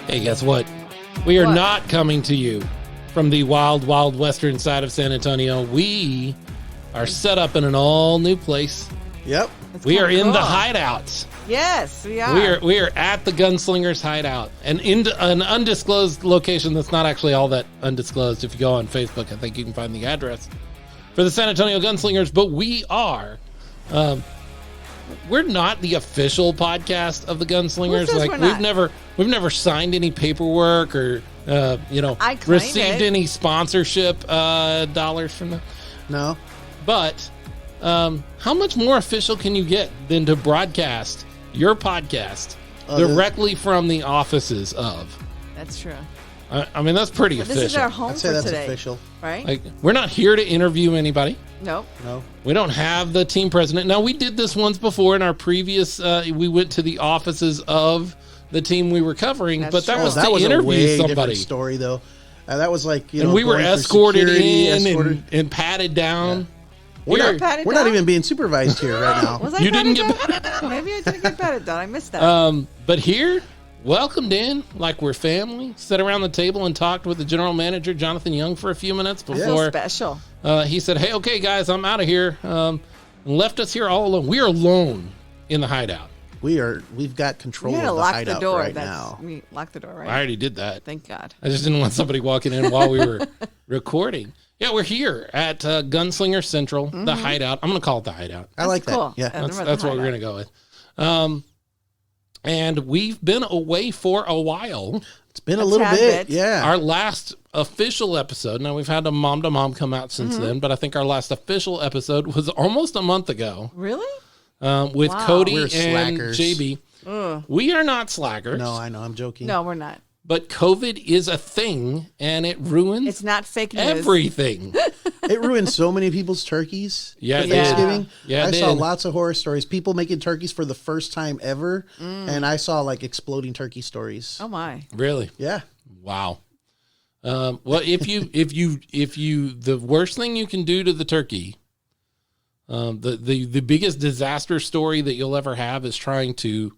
Hey, guess what? We are not coming to you from the wild, wild western side of San Antonio. We are set up in an all-new place. Yep. We are in the Hideout. Yes, we are. We are at the Gunslingers Hideout, and in an undisclosed location that's not actually all that undisclosed. If you go on Facebook, I think you can find the address for the San Antonio Gunslingers. But we are, we're not the official podcast of the Gunslingers. Like we've never signed any paperwork or received any sponsorship dollars from them. No, but how much more official can you get than to broadcast your podcast directly from the offices of? That's true. I mean, that's pretty official. This is our home I'd say for that's today, official. right? Like, we're not here to interview anybody. Nope. No. We don't have the team president. Now, we did this once before in our previous, we went to the offices of the team we were covering, That's but that true. was That to was a interview way somebody. different story, though. That was like, And we were going through escorted security, in and patted down. Yeah. We're patted not down? even being supervised here right now. Was I You didn't patted get down? Maybe I didn't get patted down. I missed that. But here, welcomed in like we're family. Sat around the table and talked with the general manager, Jonathan Young, for a few minutes So before special. he said, "Hey, okay, guys, I'm out of here." And left us here all alone. We are alone in the hideout. We've got control We of had to the lock hideout the door. right now. We locked the door, right? I already did that. Thank God. I just didn't want somebody walking in while we were recording. Yeah, we're here at Gunslinger Central, the hideout. I'm going to call it the hideout. I like cool. that. Yeah. That's what we're going to go with. And we've been away for a while. It's been a A little tad bit. bit. Yeah. Our last official episode, now we've had a mom to mom come out since then, but I think our last official episode was almost a month ago Really? with Wow. Cody We're and slackers. JB. We are not slackers. No, I know. I'm joking. No, we're not. But COVID is a thing, and it ruins It's not fake news. everything. It ruined so many people's turkeys Yeah, for it did. Thanksgiving. Yeah, it I saw did. lots of horror stories. People making turkeys for the first time ever. And I saw like exploding turkey stories. Oh my. Really? Yeah. Wow. Well, if you, the worst thing you can do to the turkey, the biggest disaster story that you'll ever have is trying to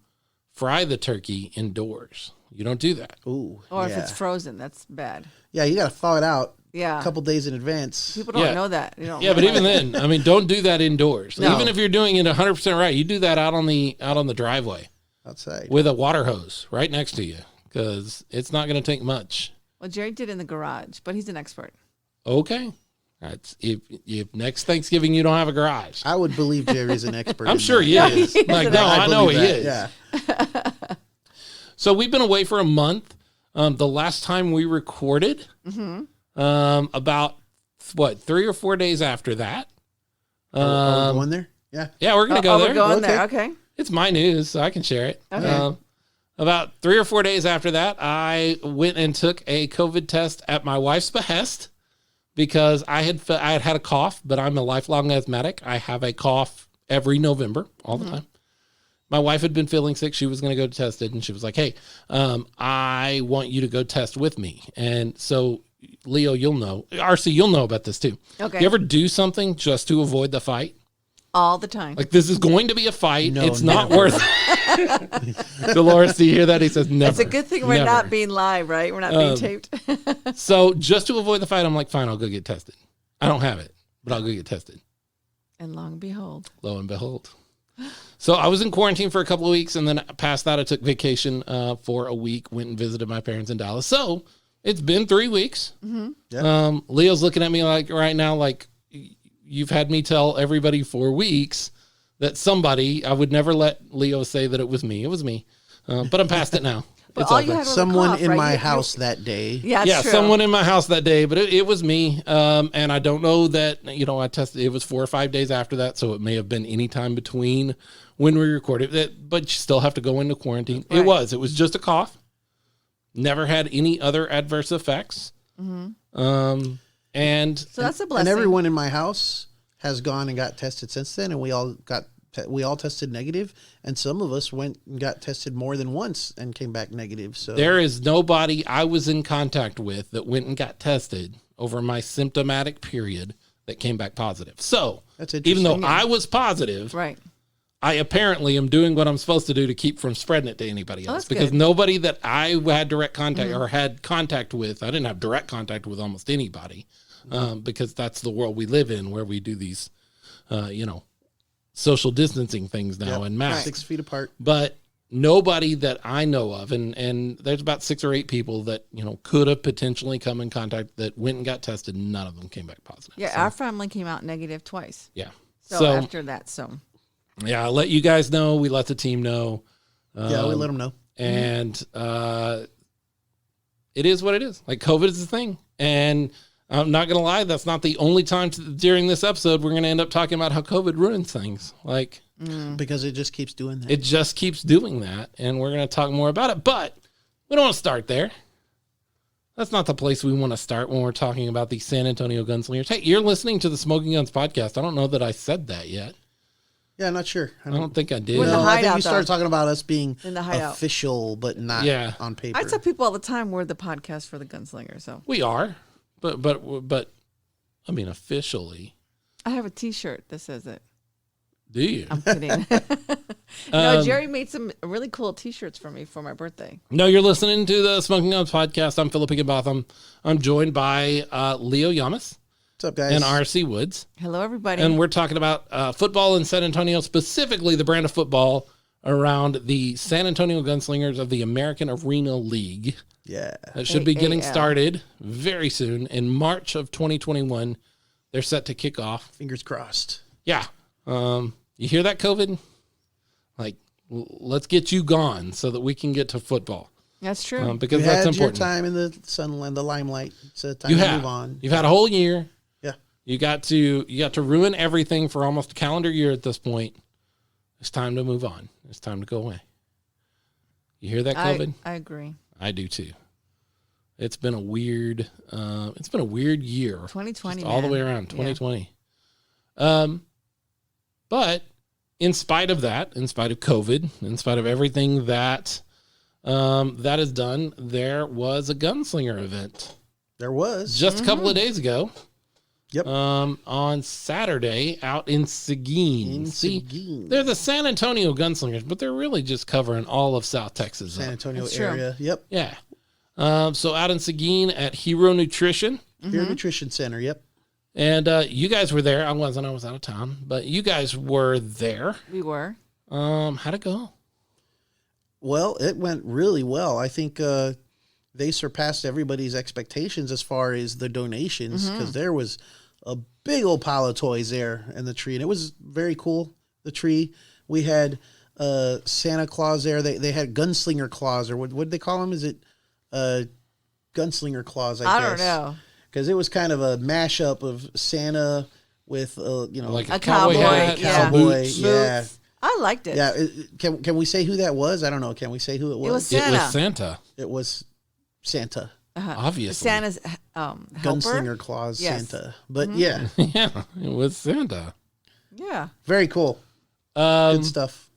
fry the turkey indoors. You don't do that. Ooh. Or yeah. if it's frozen, that's bad. Yeah, you got to thaw it out Yeah. a couple days in advance. People don't Yeah. know that. You don't Yeah, but even then, I mean, don't do that indoors. No. Even if you're doing it 100% right, you do that out on the driveway Outside. with a water hose right next to you, because it's not going to take much. Well, Jerry did in the garage, but he's an expert. Okay. That's if next Thanksgiving you don't have a garage. I would believe Jerry's an expert. I'm in sure that. he is. he is Like, an no, I know he believe that, is. Yeah. So we've been away for a month. The last time we recorded, about 3 or 4 days after that. Are we going there? Yeah. Yeah, we're gonna go there. We're going Okay. there. Okay. It's my news, so I can share it. Okay. About 3 or 4 days after that, I went and took a COVID test at my wife's behest because I had had a cough, but I'm a lifelong asthmatic. I have a cough every November, all the time. My wife had been feeling sick. She was going to go test it, and she was like, "Hey, I want you to go test with me." And so, Leo, you'll know. RC, you'll know about this too. Okay. You ever do something just to avoid the fight? All the time. Like, this is going to be a fight. No, it's not never. worth it. Dolores, do you hear that? He says, never. It's a good thing we're Never. not being live, right? We're not being taped. So just to avoid the fight, I'm like, fine, I'll go get tested. I don't have it, but I'll go get tested. And long behold. Lo and behold. So I was in quarantine for a couple of weeks, and then past that, I took vacation for a week, went and visited my parents in Dallas. So it's been 3 weeks. Yeah. Leo's looking at me like right now, like, you've had me tell everybody for weeks that somebody, I would never let Leo say that it was me. It was me. But I'm past it now. But It's all over. you had was a Someone cough, in right? my You- house that day. Yeah, that's true. someone in my house that day, but it was me. And I don't know that, I tested, it was 4 or 5 days after that. So it may have been any time between when we recorded that, but you still have to go into quarantine. Right. It was just a cough. Never had any other adverse effects. And So that's a blessing. And everyone in my house has gone and got tested since then, and we all tested negative, and some of us went and got tested more than once and came back negative. So there is nobody I was in contact with that went and got tested over my symptomatic period that came back positive. So That's even though interesting. I was positive, Right. I apparently am doing what I'm supposed to do to keep from spreading it to anybody else, because good. nobody that I had direct contact or had contact with, I didn't have direct contact with almost anybody, because that's the world we live in, where we do these, social distancing things now and masks. 6 feet apart. But nobody that I know of, and there's about 6 or 8 people that, could have potentially come in contact that went and got tested. None of them came back positive. Yeah, So, our family came out negative twice. yeah. So after that, Yeah, I'll let you guys know. We let the team know. We let them know. And it is what it is. Like, COVID is the thing. And I'm not going to lie, that's not the only time during this episode we're going to end up talking about how COVID ruins things. Like, because it just keeps doing that. it just keeps doing that. And we're going to talk more about it. But we don't want to start there. That's not the place we want to start when we're talking about the San Antonio Gunslingers. Hey, you're listening to the Smokin Gunz Podcast. I don't know that I said that yet. Yeah, I'm not sure. I don't think I did. We're in the No, I think hideout, you started though. talking about us being In the hideout. official, but not on paper. I tell people all the time we're the podcast for the Gunslingers. So We are, but I mean, officially. I have a T-shirt that says it. Do you? I'm kidding. No, Jerry made some really cool T-shirts for me for my birthday. No, you're listening to the Smokin Gunz Podcast. I'm Philip Higginbotham. I'm joined by Leo Yamas What's up, guys? and R.C. Woods. Hello, everybody. And we're talking about football in San Antonio, specifically the brand of football around the San Antonio Gunslingers of the American Arena League. Yeah. That should be getting AAL. started very soon. In March of 2021, they're set to kick off. Fingers crossed. Yeah. You hear that, COVID? Like, let's get you gone so that we can get to football. That's true. Because You that's had your important. time in the sunlight, the limelight. It's a time You to have. move on. You've had a whole year. Yeah. You got to ruin everything for almost a calendar year at this point. It's time to move on. It's time to go away. You hear that, COVID? I agree. I do too. It's been a weird year. 2020, Just all the man. way around, Yeah. 2020. But in spite of that, in spite of COVID, in spite of everything that that is done, there was a gunslinger event There was. just a couple of days ago. Yep. On Saturday out in Seguin. See, Seguin. they're the San Antonio Gunslingers, but they're really just covering all of South Texas. San up. Antonio That's true. area. Yep. Yeah. So out in Seguin at Hero Nutrition. Beer Nutrition Center. Yep. And you guys were there. I wasn't. I was out of town. But you guys were there. We were. How'd it go? Well, it went really well. I think they surpassed everybody's expectations as far as the donations, because there was a big old pile of toys there in the tree, and it was very cool. The tree, we had Santa Claus there. They had gunslinger claws, or what did they call them? Is it gunslinger claws? I don't know. Because it was kind of a mashup of Santa with Like A cowboy, hat, yeah. cowboy. boots. Yeah. I liked it. Yeah. Can we say who that was? I don't know. Can we say who it was? It was It Santa. was Santa, It was Santa. obviously. Santa's helper. Gunslinger Claus Yes. Santa. But yeah, Yeah, it was Santa. Yeah. very cool. Good stuff.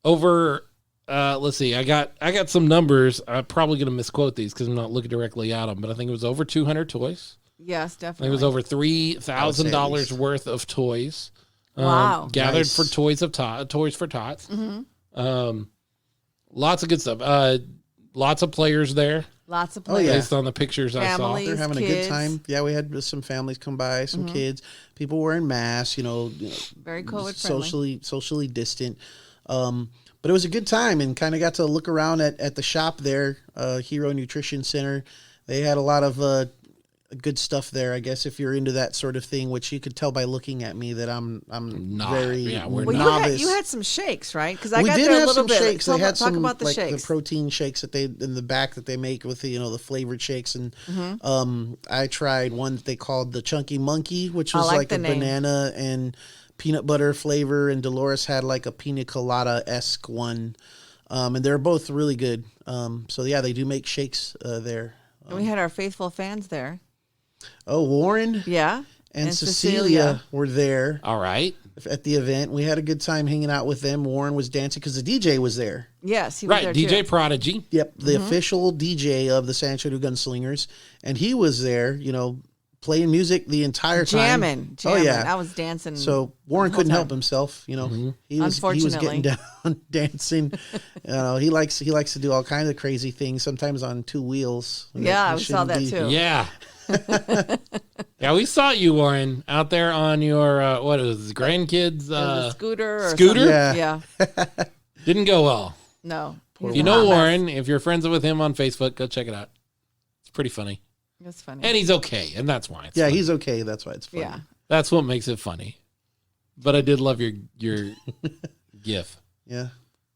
Over let's see, I got some numbers. I'm probably gonna misquote these because I'm not looking directly at them, but I think it was over 200 toys. Yes, I think definitely. it was over $3,000 least. worth of toys. Wow. Gathered Nice. for Toys for Tots. Lots of good stuff. Lots of players there Lots of Oh, players. yeah. based on the pictures I saw. Families. They're having a kids. good time. Yeah, we had some families come by, some kids, people wearing masks, Very COVID friendly. socially distant. But it was a good time, and kind of got to look around at the shop there, Hero Nutrition Center. They had a lot of good stuff there. I guess if you're into that sort of thing, which you could tell by looking at me that I'm Not. very Yeah, we're Well, novice. you had some shakes, right? Because I We got did there a have little some bit. shakes. They had Talk some about the like shakes. the protein shakes that they in the back that they make with the flavored shakes, and I tried one that they called the Chunky Monkey, which was like like the a name. banana and peanut butter flavor, and Dolores had like a pina colada-esque one, and they're both really good. So yeah, they do make shakes there. And we had our faithful fans there. Oh, Warren Yeah. and Cecilia were there All right. at the event. We had a good time hanging out with them. Warren was dancing because the DJ was there. Yes, he was Right. there DJ too. Prodigy. Yep, the official DJ of the San Antonio Gunslingers, and he was there, playing music the entire time. Jamming. Oh yeah, I was dancing. So Warren the whole couldn't help time. himself. You know, he was Unfortunately. getting down dancing. He likes to do all kinds of crazy things. Sometimes on two wheels. Yeah, He I saw shouldn't that too. Yeah. Yeah, we saw you, Warren, out there on your what is it, grandkids A scooter. Or scooter? something. Yeah. Yeah. Didn't go well. No. If you know Warren, if you're friends with him on Facebook, go check it out. It's pretty funny. It's funny. And he's okay, and that's why it's Yeah, funny. he's okay. That's why it's funny. Yeah. That's what makes it funny. But I did love your gif. Yeah.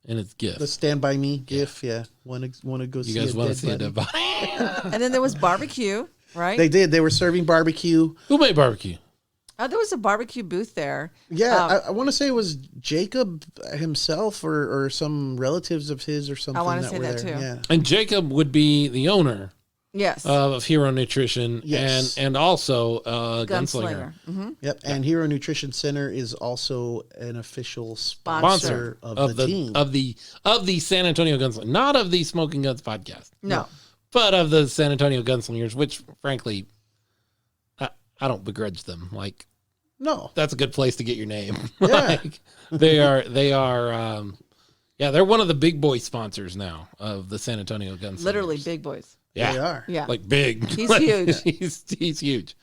And it's gif. The Stand By Me gif. Yeah. Want to go see You guys a want to dead see a body. dead body? And then there was barbecue, right? They did. They were serving barbecue. Who made barbecue? There was a barbecue booth there. Yeah, I want to say it was Jacob himself or some relatives of his or something. I wanna that say were that there. too. Yeah. And Jacob would be the owner Yes. of Hero Nutrition Yes. and also Gunslinger. Mm-hmm. Yep. And Hero Nutrition Center is also an official Sponsor sponsor of the team. of the San Antonio Gunslingers, not of the Smokin Gunz podcast, No. but of the San Antonio Gunslingers, which frankly I don't begrudge them. Like, No. that's a good place to get your name. Yeah. Like, they are they're one of the big boy sponsors now of the San Antonio Gunslingers. Literally big boys. Yeah. They are. Yeah. Like big. He's Like, huge. He's huge.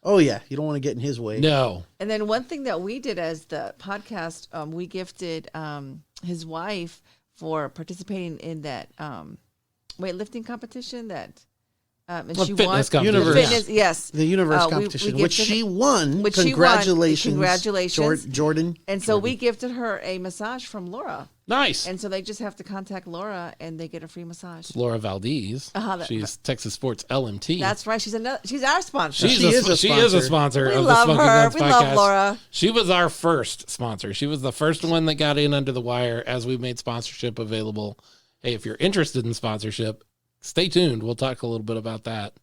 Oh yeah. You don't want to get in his way. No. And then one thing that we did as the podcast, we gifted his wife for participating in that weightlifting competition that and she fitness won. competition. Universe. Fitness, yes. The universe we competition, which gifted she her- won. which she won. Congratulations. Congratulations. Jordan. And so we gifted her a massage from Laura. Nice. And so they just have to contact Laura and they get a free massage. Laura Valdez. She's Texas Sports LMT. That's right. She's our sponsor. She is a is a sponsor. sponsor We of love the Smokin her. Gunz We podcast. love Laura. She was our first sponsor. She was the first one that got in under the wire as we made sponsorship available. Hey, if you're interested in sponsorship, stay tuned. We'll talk a little bit about that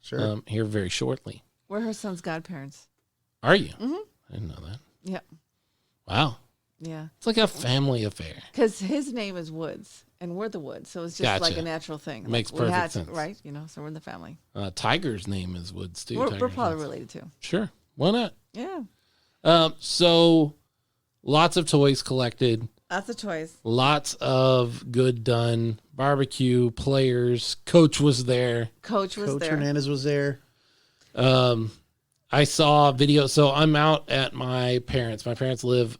Sure. here very shortly. We're her son's godparents. Are you? Mm-hmm. I didn't know that. Yeah. Wow. Yeah. It's like a family affair. Because his name is Woods and we're the Woods. So it's just Gotcha. like a natural thing. Makes Like, we perfect had to- sense. Right? So we're in the family. Tiger's name is Woods, too. We're Tiger's probably Woods. related too. Sure. Why not? Yeah. So lots of toys collected. Lots of toys. Lots of good done. Barbecue, players. Coach was there. Coach was Coach there. Hernandez was there. I saw a video. So I'm out at my parents. My parents live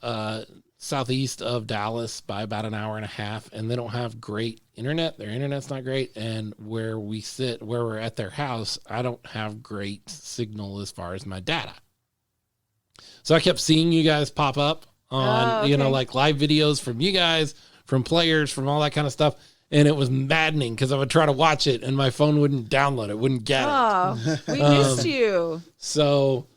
southeast of Dallas by about an hour and a half, and they don't have great internet. Their internet's not great. And where we're at their house, I don't have great signal as far as my data. So I kept seeing you guys pop up on, okay. like live videos from you guys, from players, from all that kind of stuff. And it was maddening because I would try to watch it and my phone wouldn't download it, wouldn't get it. Oh, we missed you. So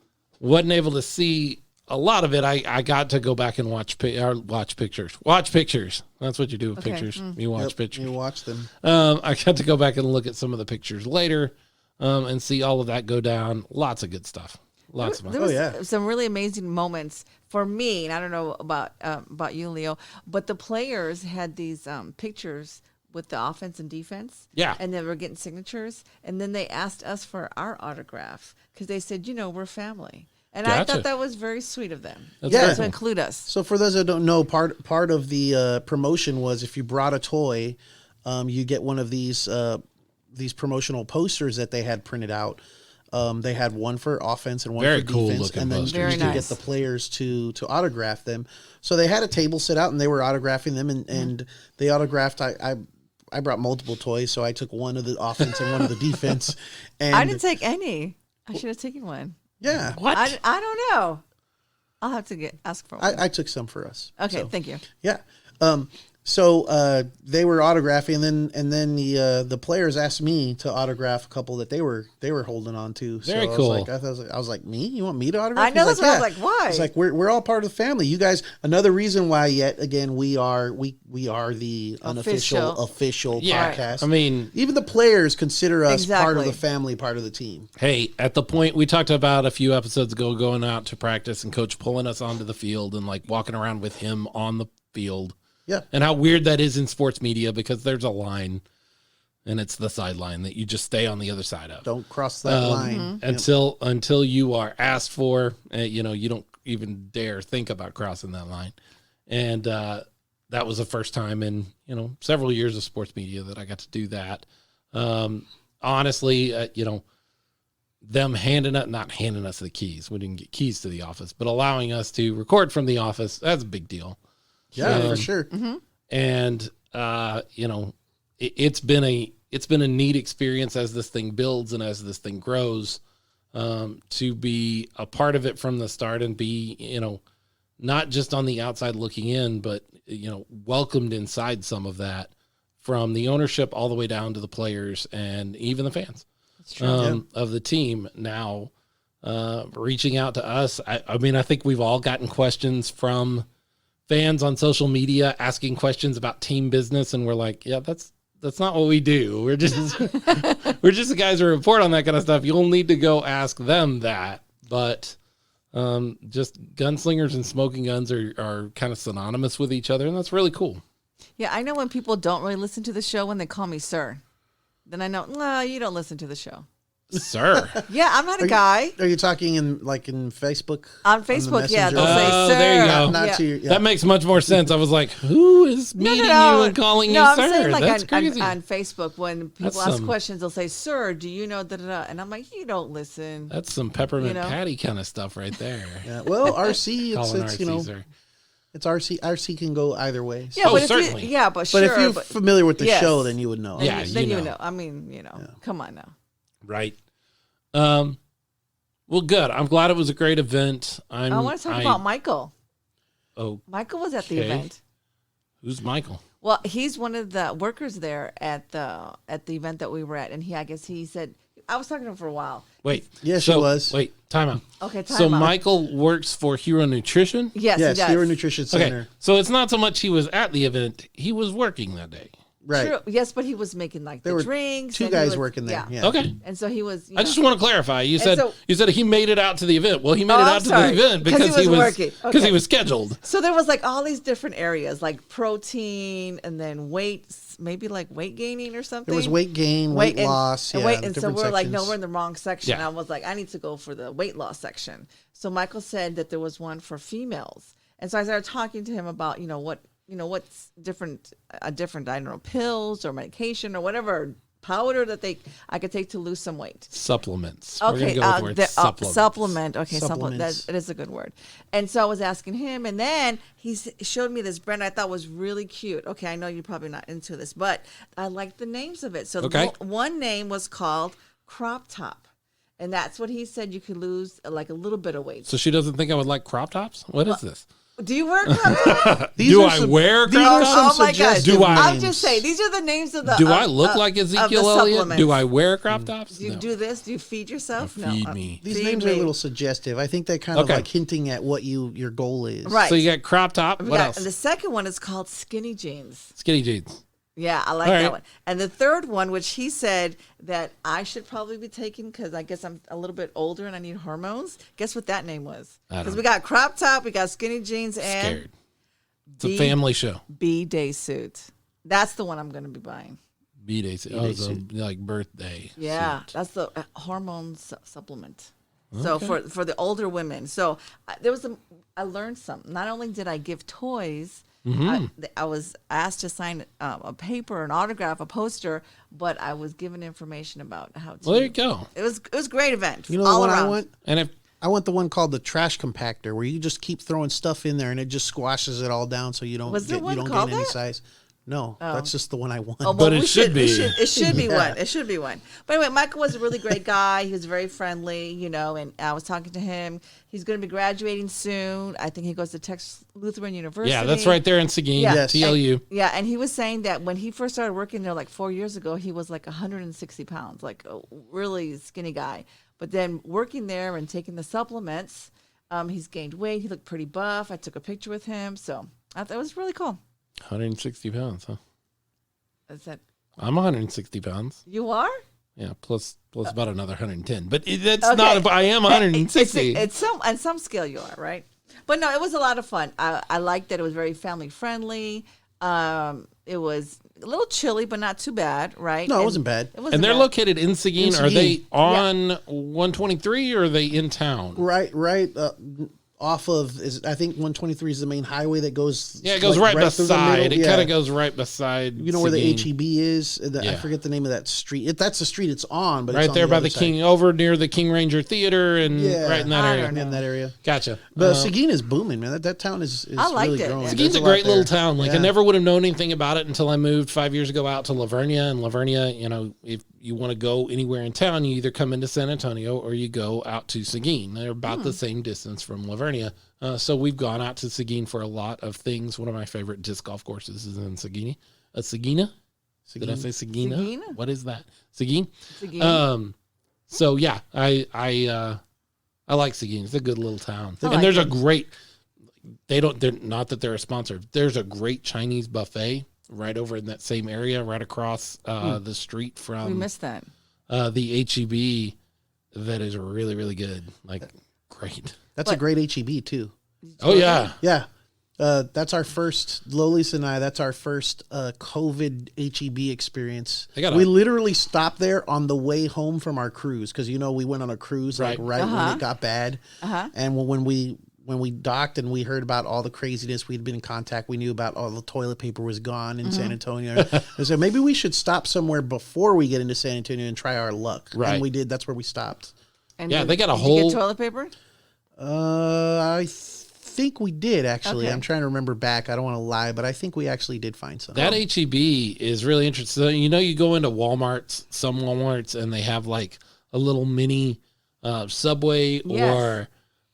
wasn't able to see a lot of it. I got to go back and watch pictures. Watch pictures. That's what you do with Okay. pictures. You watch Yep, pictures. You watch them. I got to go back and look at some of the pictures later and see all of that go down. Lots of good stuff. Lots of There fun. was some really amazing moments for me, and I don't know about you, Leo, but the players had these pictures with the offense and defense. Yeah. And they were getting signatures. And then they asked us for our autograph because they said, we're family. And I Gotcha. thought that was very sweet of them. That's Yeah. very To cool. include us. So for those that don't know, part of the promotion was if you brought a toy, you get one of these promotional posters that they had printed out. They had one for offense and one Very for cool defense, looking and then posters. Very you could nice. get the players to autograph them. So they had a table set out and they were autographing them, and they autographed. I brought multiple toys, so I took one of the offense and one of the defense. And I didn't take any. I should have taken one. yeah, What? I don't know. I'll have to ask for one. I took some for us. Okay, So, thank you. yeah. So they were autographing, and then the players asked me to autograph a couple that they were holding on to. So Very I cool. I was like, me? You want me to autograph? I know, He's that's what I was like, why? It's like we're all part of the family. You guys. Another reason why, yet again, we are the unofficial official Yeah. podcast. I mean, even the players consider us part of Exactly. the family, part of the team. hey, at the point we talked about a few episodes ago, going out to practice and coach pulling us onto the field and like walking around with him on the field. Yeah. And how weird that is in sports media because there's a line. and it's the sideline that you just stay on the other side of. Don't cross that line until you are asked for. You don't even dare think about crossing that line. And that was the first time in several years of sports media that I got to do that. Honestly, them not handing us the keys. We didn't get keys to the office, but allowing us to record from the office, that's a big deal. Yeah, for sure. And it's been a neat experience as this thing builds and as this thing grows, to be a part of it from the start and be, not just on the outside looking in, but, welcomed inside some of that, from the ownership all the way down to the players and even the fans of the team now, reaching out to us. I mean, I think we've all gotten questions from fans on social media asking questions about team business. And we're like, yeah, that's not what we do. We're just, we're just the guys who report on that kind of stuff. You'll need to go ask them that. But just Gunslingers and Smokin Gunz are kind of synonymous with each other. And that's really cool. Yeah, I know when people don't really listen to the show when they call me sir. Then I know, no, you don't listen to the show. Sir. Yeah, I'm not a guy. Are you talking in Facebook? On Facebook, yeah. They'll say sir. There you go. That makes much more sense. I was like, who is meeting you and calling you I'm sir? saying, like, That's crazy. on Facebook, when people ask questions, they'll say, sir, do you know da-da-da? And I'm like, you don't listen. That's some peppermint patty kind of stuff right there. Yeah. Well, RC, it's RC, sir. It's RC. RC can go either way. Yeah, but certainly. But sure. But if you're familiar with the show, then you would know. Yeah, then you know. I mean, come on now. Right. Well, good. I'm glad it was a great event. I want to talk about Michael. Oh, Michael was at the event. Who's Michael? Well, he's one of the workers there at the event that we were at, and he said, I was talking to him for a while. Wait. Yes, he was. Wait, time out. Okay, time so out. Michael works for Hero Nutrition? Yes, he does. Hero Nutrition Center. Okay, so it's not so much he was at the event, he was working that day. Right. True. Yes, but he was making like the drinks. Two guys working there. Yeah. Okay. And so he was. I just want to clarify. You said he made it out to the event. Well, he made it out to the event because he was working. Because he was scheduled. So there was like all these different areas, like protein, and then weights, maybe like weight gaining or something. There was weight gain, weight loss, and so we're sections. like, no, we're in the wrong section. Yeah. I was like, I need to go for the weight loss section. So Michael said that there was one for females, and so I started talking to him about what's different, I don't know, pills or medication or whatever powder that I could take to lose some weight. Supplements. Okay, we're gonna go with the word supplement. Okay, Supplements. That is a good word. And so I was asking him, and then he showed me this brand I thought was really cute. Okay, I know you're probably not into this, but I like the names of it. So one name was called Crop Top. And that's what he said, you could lose like a little bit of weight. So she doesn't think I would like crop tops? What is this? Do you wear crop tops? Do I wear crop tops? Oh my God. Do I? I'm just saying, these are the names of the. Do I look like Ezekiel Elliott? Do I wear crop tops? Do you do this? Do you feed yourself? Feed me. These names are a little suggestive. I think they're kind of like hinting at what your goal is. Right. So you got crop top. What else? And the second one is called skinny jeans. Skinny jeans. Yeah, I like that one. And the third one, which he said that I should probably be taking because I guess I'm a little bit older and I need hormones. Guess what that name was? Because we got crop top, we got skinny jeans, and Scared. It's a family show. B-Day suit. That's the one I'm going to be buying. B-Day suit. Oh, it's like birthday. Yeah, suit. that's the hormone supplement. So for the older women. So I learned something. Not only did I give toys. I was asked to sign a paper, an autograph, a poster, but I was given information about how to. Well, there you go. It was a great event. You know the one I want? And I want the one called the trash compactor, where you just keep throwing stuff in there and it just squashes it all down, so you don't gain any size. No, that's just the one I want. Oh, but it should be. It should be one. It should be one. But anyway, Michael was a really great guy. He was very friendly, and I was talking to him. He's going to be graduating soon. I think he goes to Texas Lutheran University. Yeah, that's right there in Seguin. Yeah. Yes. TLU. And he was saying that when he first started working there like 4 years ago, he was like 160 pounds, like a really skinny guy. But then working there and taking the supplements, he's gained weight. He looked pretty buff. I took a picture with him. So I thought it was really cool. 160 pounds, huh? Is that? I'm 160 pounds. You are? Yeah, plus about another 110. But that's not. I am 160. It's on some scale you are, right? But no, it was a lot of fun. I liked that it was very family friendly. It was a little chilly, but not too bad, right? No, it wasn't bad. And they're located in Seguin. Are they on Yeah. 123 or are they in town? Right. Off of I think 123 is the main highway that goes. Yeah, it goes like, right through the beside. middle. It kind of goes right beside. You know where the Seguin. HEB is? I Yeah. forget the name of that street. That's the street it's on, but Right it's on there by other the side. King, over near the King Ranger Theater, and Yeah. right in that I area. don't know. in that area. Gotcha. But Seguin is booming, man. That town is I liked really it. growing. Seguin's Seguin's There's a lot great little there. town. Like I Yeah. never would have known anything about it until I moved 5 years ago out to Lavernia. And Lavernia, you know, if you want to go anywhere in town, you either come into San Antonio or you go out to Seguin. They're about the same distance from Lavernia. So we've gone out to Seguin for a lot of things. One of my favorite disc golf courses is in Seguin. Seguina? Did I say Seguina? Seguin? What is that? Seguin? Seguin. So yeah, I like Seguin. It's a good little town. I And like there's a it. great, they're not that they're a sponsor. There's a great Chinese buffet right over in that same area, right across the street We from missed that. the HEB that is really, really good. Like great. That's a great HEB too. Oh yeah. Yeah. That's our first, Lolis and I, that's our first COVID HEB experience. We literally stopped there on the way home from our cruise because, you know, we went on a cruise like right when it got bad. And when we docked and we heard about all the craziness, we'd been in contact, we knew about all the toilet paper was gone in San Antonio. And so maybe we should stop somewhere before we get into San Antonio and try our luck. Right. And we did. That's where we stopped. And Yeah, they got a did whole- you get toilet paper? I think we did actually. Okay. I'm trying to remember back. I don't want to lie, but I think we actually did find some. That HEB is really interesting. So, you know, you go into Walmarts, some Walmarts, and they have like a little mini Subway or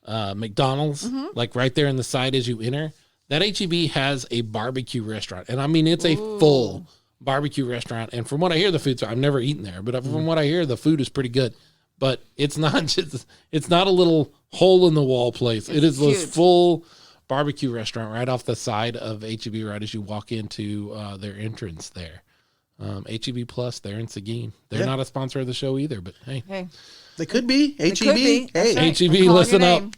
McDonald's, like right there in the side as you enter. That HEB has a barbecue restaurant. And I mean, it's a full barbecue restaurant. And from what I hear, the food's, I've never eaten there, but from what I hear, the food is pretty good. But it's not just, it's not a little hole in the wall place. It is this full barbecue restaurant right off the side of HEB, right as you walk into their entrance there. HEB Plus, they're in Seguin. They're not a sponsor of the show either, but hey. They could be. HEB. Could be. That's Hey. right. HEB, We're calling listen your up. name.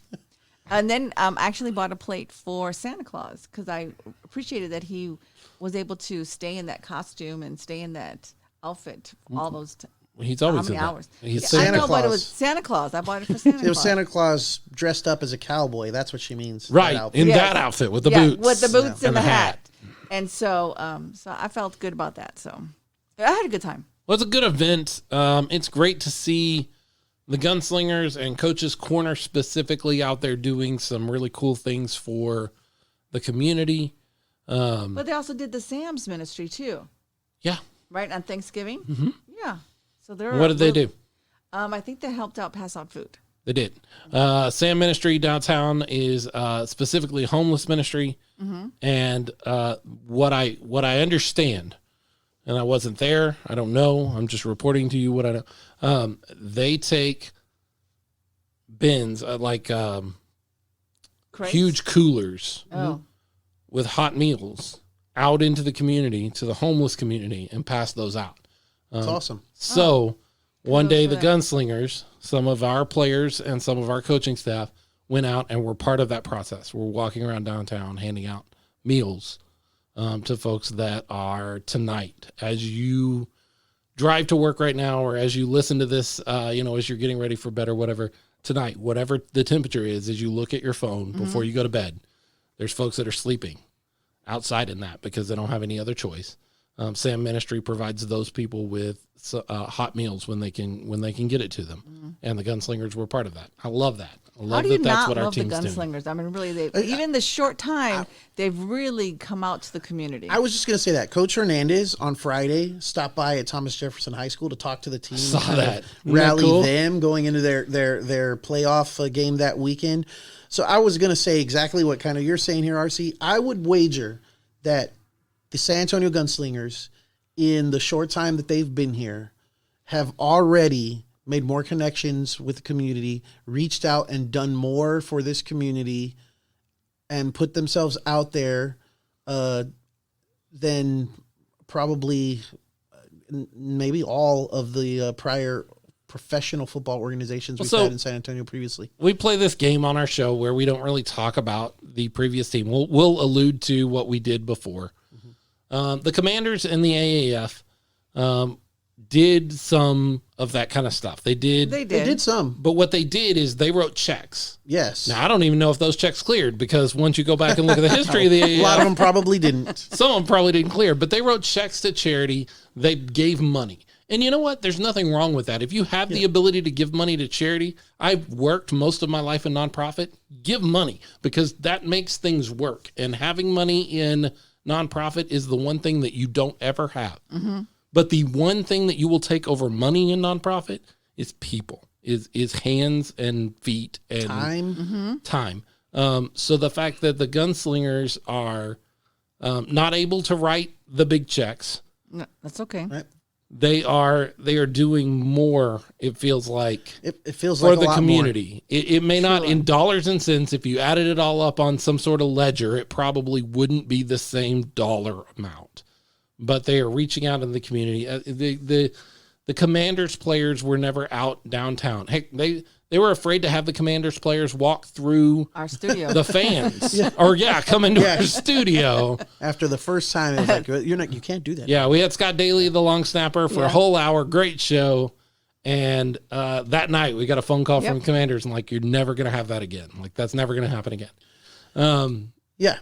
And then I actually bought a plate for Santa Claus because I appreciated that he was able to stay in that costume and stay in that outfit all those He's always how many in that. hours? He's I Santa know, but it was Claus. Santa Claus. I bought it for Santa Claus. It was Santa Claus dressed up as a cowboy. That's what she means. right That outfit. in Yes. that outfit with the boots. with the boots Yeah. and the hat. And so, so I felt good about that. So I had a good time. Well, it's a good event. It's great to see the Gunslingers and Coach's Corner specifically out there doing some really cool things for the community. But they also did the Sam's ministry too, Yeah. right on Thanksgiving. Mm-hmm. Yeah. So they're What did they do? I think they helped out pass out food. They did. Sam Ministry downtown is specifically homeless ministry. And what I understand, and I wasn't there, I don't know, I'm just reporting to you what I know. They take bins, Crates? huge coolers Oh, with hot meals out into the community, to the homeless community, and pass those out. It's awesome. So one day the for that. Gunslingers, some of our players and some of our coaching staff went out and were part of that process. We're walking around downtown handing out meals to folks that are tonight. As you drive to work right now, or as you listen to this, as you're getting ready for bed or whatever, tonight, whatever the temperature is, as you look at your phone before you go to bed, there's folks that are sleeping outside in that because they don't have any other choice. Sam Ministry provides those people with hot meals when they can get it to them, and the Gunslingers were part of that. I love that. I how love do you that. That's not what our love the team's doing. Gunslingers? I mean, really, even the short time they've really come out to the community. I was just going to say that Coach Hernandez on Friday stopped by at Thomas Jefferson High School to talk to the team, Saw kind of that. Isn't that rally cool? them going into their playoff game that weekend. So I was going to say exactly what kind of you're saying here, RC. I would wager that the San Antonio Gunslingers, in the short time that they've been here, have already made more connections with the community, reached out and done more for this community, and put themselves out there than probably maybe all of the prior professional football organizations we've had in San Antonio previously. We play this game on our show where we don't really talk about the previous team. We'll allude to what we did before. The Commanders and the AAF did some of that kind of stuff. They did some. But what they did is they wrote checks. Yes. Now, I don't even know if those checks cleared, because once you go back and look at the history of the AAF, a lot of them probably didn't. some of them probably didn't clear, but they wrote checks to charity. They gave money. And you know what? There's nothing wrong with that. If you have the ability to give money to charity, I've worked most of my life in nonprofit, give money, because that makes things work. And having money in nonprofit is the one thing that you don't ever have. Mm-hmm. But the one thing that you will take over money in nonprofit is people, is hands and feet and time. So the fact that the Gunslingers are not able to write the big checks, No, that's okay. Right. they are doing more. It feels like It feels for like the a lot community. It may not Sure. in dollars and cents. If you added it all up on some sort of ledger, it probably wouldn't be the same dollar amount. But they are reaching out in the community. The Commanders players were never out downtown. Heck, they were afraid to have the Commanders players walk through Our studio. the fans, or come into our studio. more. After the first time, it was like you can't do that. Yeah, we had Scott Daly, the long snapper, for a whole hour. Great show. And that night, we got a phone call from the Commanders, and like, you're never going to have that again. Like, that's never going to happen again. Yeah.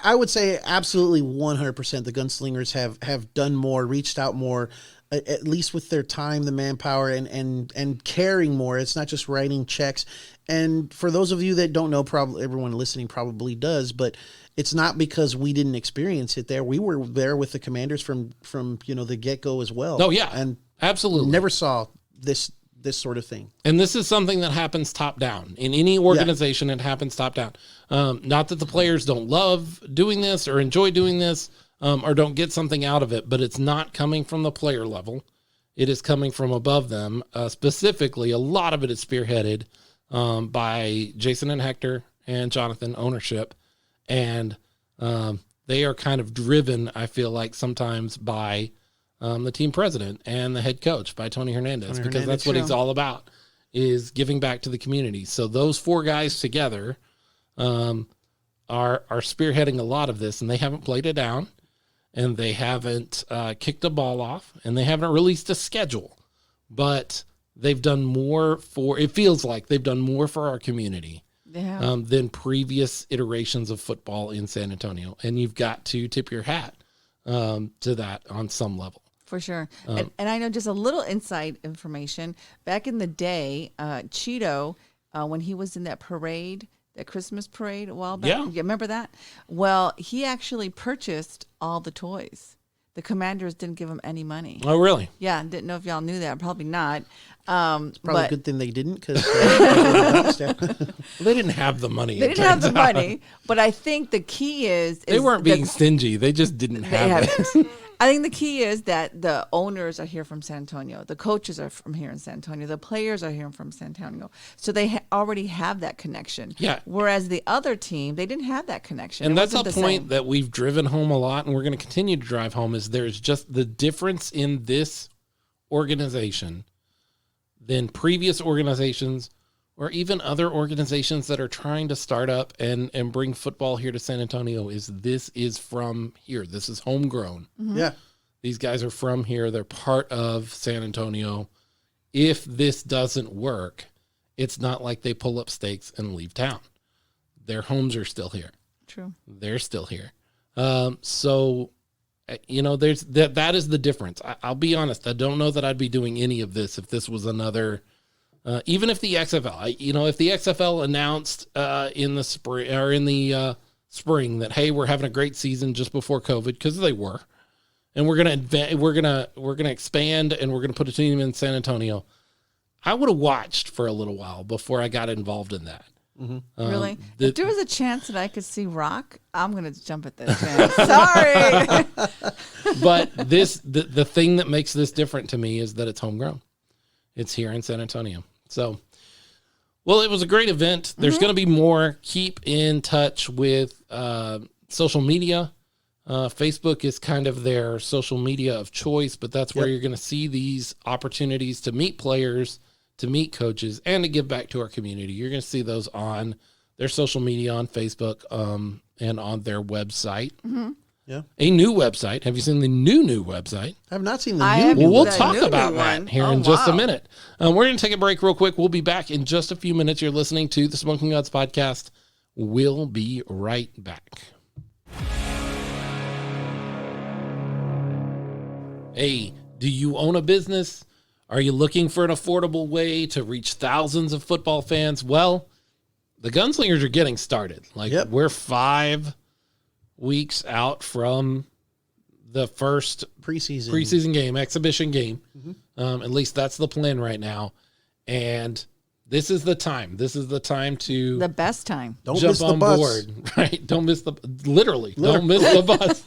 I would say absolutely 100% the Gunslingers have done more, reached out more, at least with their time, the manpower, and caring more. It's not just writing checks. And for those of you that don't know, probably everyone listening probably does, but it's not because we didn't experience it there. We were there with the Commanders from the get-go as well. Oh, yeah. And absolutely. never saw this sort of thing. And this is something that happens top down. In any organization, it happens top down. Not that the players don't love doing this or enjoy doing this or don't get something out of it, but it's not coming from the player level. It is coming from above them. Specifically, a lot of it is spearheaded by Jason and Hector and Jonathan, ownership. And they are kind of driven, I feel like, sometimes by the team president and the head coach, by Tony Hernandez, because that's what he's all about, is giving back to the community. So those four guys together are spearheading a lot of this, and they haven't played it down, and they haven't kicked a ball off, and they haven't released a schedule, but they've done more it feels like they've done more for our community than previous iterations of football in San Antonio. And you've got to tip your hat to that on some level. For sure. And I know just a little inside information. Back in the day, Cheeto, when he was in that parade, that Christmas parade a while back. Yeah. You remember that? Well, he actually purchased all the toys. The Commanders didn't give him any money. Oh, really? Yeah, didn't know if y'all knew that. Probably not. Probably but a good thing they didn't, because They didn't have the money. they didn't have the money. But I think the key is They weren't being stingy. They just didn't have it. I think the key is that the owners are here from San Antonio. The coaches are from here in San Antonio. The players are here from San Antonio. So they already have that connection. Yeah. Whereas the other team, they didn't have that connection. And It that's a wasn't the point same. that we've driven home a lot, and we're going to continue to drive home, is there's just the difference in this organization than previous organizations or even other organizations that are trying to start up and bring football here to San Antonio. This is from here. This is homegrown. yeah. These guys are from here. They're part of San Antonio. If this doesn't work, it's not like they pull up stakes and leave town. Their homes are still here. True. They're still here. So, there's that is the difference. I'll be honest. I don't know that I'd be doing any of this if this was another, even if the XFL, if the XFL announced in the spring or in the spring that, hey, we're having a great season just before COVID, because they were. And we're gonna expand, and we're gonna put a team in San Antonio. I would have watched for a little while before I got involved in that. Mm-hmm. Really? If there was a chance that I could see Rock, I'm going to jump at that chance. Sorry. But the thing that makes this different to me is that it's homegrown. It's here in San Antonio. So, well, it was a great event. There's going to be more. Keep in touch with social media. Facebook is kind of their social media of choice, but that's where you're going to see these opportunities to meet players, to meet coaches, and to give back to our community. You're going to see those on their social media, on Facebook, and on their website. Yeah. a new website. Have you seen the new website? I have not seen the I new. have- Well, we'll The talk new about one. that here Oh, in just a wow. minute. We're going to take a break real quick. We'll be back in just a few minutes. You're listening to the Smokin Gunz Podcast. We'll be right back. Hey, do you own a business? Are you looking for an affordable way to reach thousands of football fans? Well, the Gunslingers are getting started. Yep. We're 5 weeks out from the first preseason game, exhibition game. At least that's the plan right now. And this is the time. This is the time to The best time. Don't jump miss the on bus. board. Right? Don't miss the literally. Don't miss the bus.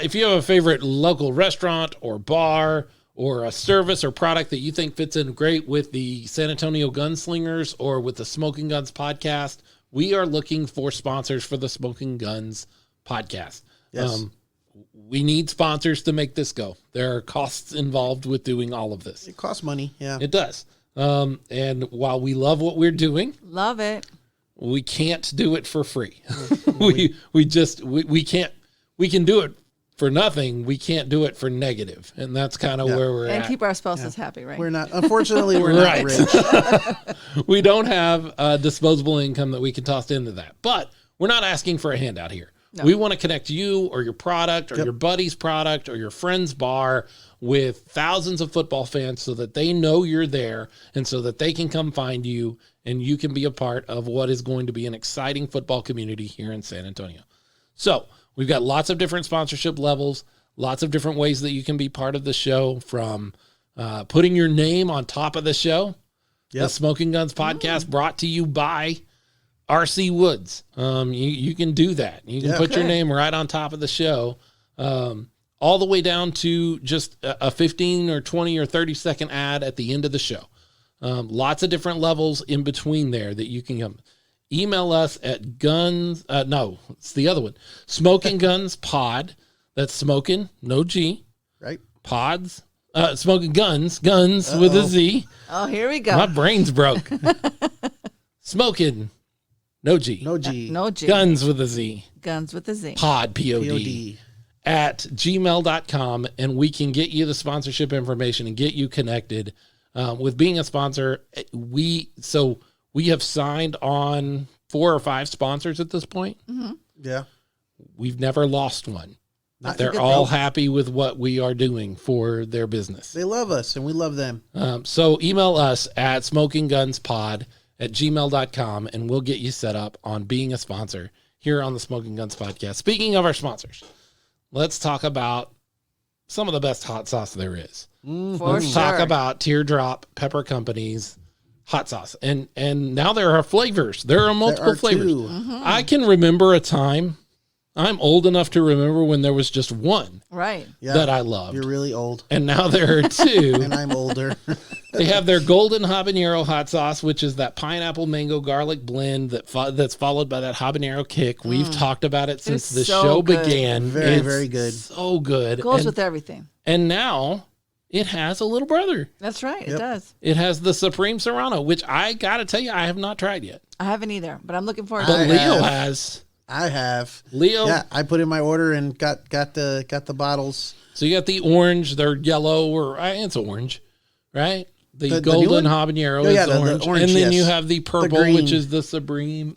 If you have a favorite local restaurant or bar or a service or product that you think fits in great with the San Antonio Gunslingers or with the Smokin Gunz Podcast, we are looking for sponsors for the Smokin Gunz Podcast. Yes. We need sponsors to make this go. There are costs involved with doing all of this. It costs money. Yeah. It does. And while we love what we're doing, Love it. we can't do it for free. we can't. We can do it for nothing. We can't do it for negative, and that's kind of where we're And at. keep our spouses happy, right? We're not. Unfortunately, we're Right. not rich. We don't have disposable income that we can toss into that, but we're not asking for a handout here. No. We want to connect you or your product or your buddy's product or your friend's bar with thousands of football fans so that they know you're there and so that they can come find you and you can be a part of what is going to be an exciting football community here in San Antonio. So we've got lots of different sponsorship levels, lots of different ways that you can be part of the show, from putting your name on top of the show. The Smokin Gunz Podcast brought to you by RC Woods. You can do that. You can put your name right on top of the show, all the way down to just a 15 or 20 or 30-second ad at the end of the show. Lots of different levels in between there that you can email us at guns. No, it's the other one. SmokinGunzPod. That's smoking, no G. Right. Pods. Smokin Gunz. Guns with a Z. Oh, here we go. My brain's broke. Smoking. No G. No G. No G. Guns with a Z. Guns with a Z. Pod, P-O-D, POD. at gmail.com. And we can get you the sponsorship information and get you connected with being a sponsor. We have signed on 4 or 5 sponsors at this point. Yeah. We've never lost one. Not They're good all though. happy with what we are doing for their business. They love us and we love them. So email us at SmokinGunzPod at gmail.com and we'll get you set up on being a sponsor here on the Smokin Gunz Podcast. Speaking of our sponsors, let's talk about some of the best hot sauce there is. For Let's sure. talk about Teardrop Pepper Company's hot sauce. And now there are flavors. There are multiple There are flavors. 2. I can remember a time, I'm old enough to remember when there was just one Right. Yeah. that I loved. You're really old. And now there are 2. And I'm older. They have their golden habanero hot sauce, which is that pineapple mango garlic blend that's followed by that habanero kick. We've talked about it since the so show good. began. Very, It's very good. So good. Goes and, with everything. and now it has a little brother. That's right. It Yep. does. It has the Supreme Serrano, which I got to tell you, I have not tried yet. I haven't either, but I'm looking forward But to it. Leo have. has. I have. Leo. Yeah, I put in my order and got the bottles. So you got the orange, they're yellow, or it's orange, right? The The new golden one? habanero Oh, is yeah, the orange. orange, And then yes. you have the purple, green. which is the Supreme.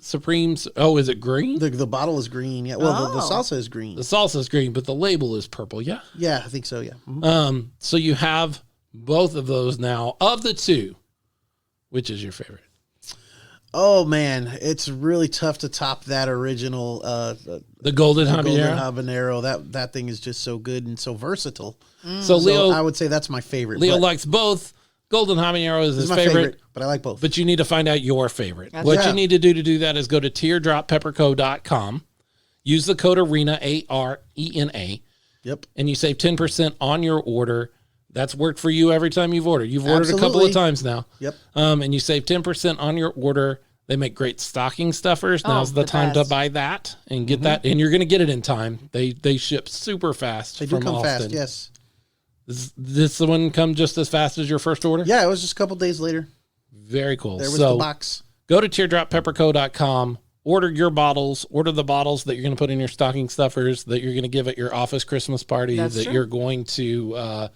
Oh, is it green? The bottle is green. Yeah. Well, the Oh. salsa is green. The salsa's green, but the label is purple. Yeah. Yeah, I think so. Yeah. Mhm. So you have both of those now. Of the 2, which is your favorite? Oh man, it's really tough to top that original The golden golden habanero. habanero. That thing is just so good and so versatile. So Leo, I would say that's my favorite. Leo but likes both. Golden habanero is this his is my favorite, but I like both. but you need to find out your favorite. That's What right. you need to do that is go to teardroppepperco.com, use the code ARENA, ARENA, Yep. and you save 10% on your order. That's worked for you every time you've ordered. You've ordered a couple of Absolutely. times now. Yep. And you save 10% on your order. They make great stocking stuffers. Now's the the time to best. buy that and get that. And you're going to get it in time. They ship super fast They do from come Austin. fast. Yes. This the one come just as fast as your first order? Yeah, it was just a couple days later. Very cool. There was So the box. go to teardroppepperco.com, order your bottles, order the bottles that you're going to put in your stocking stuffers, that you're going to give at your office Christmas party, that you're going to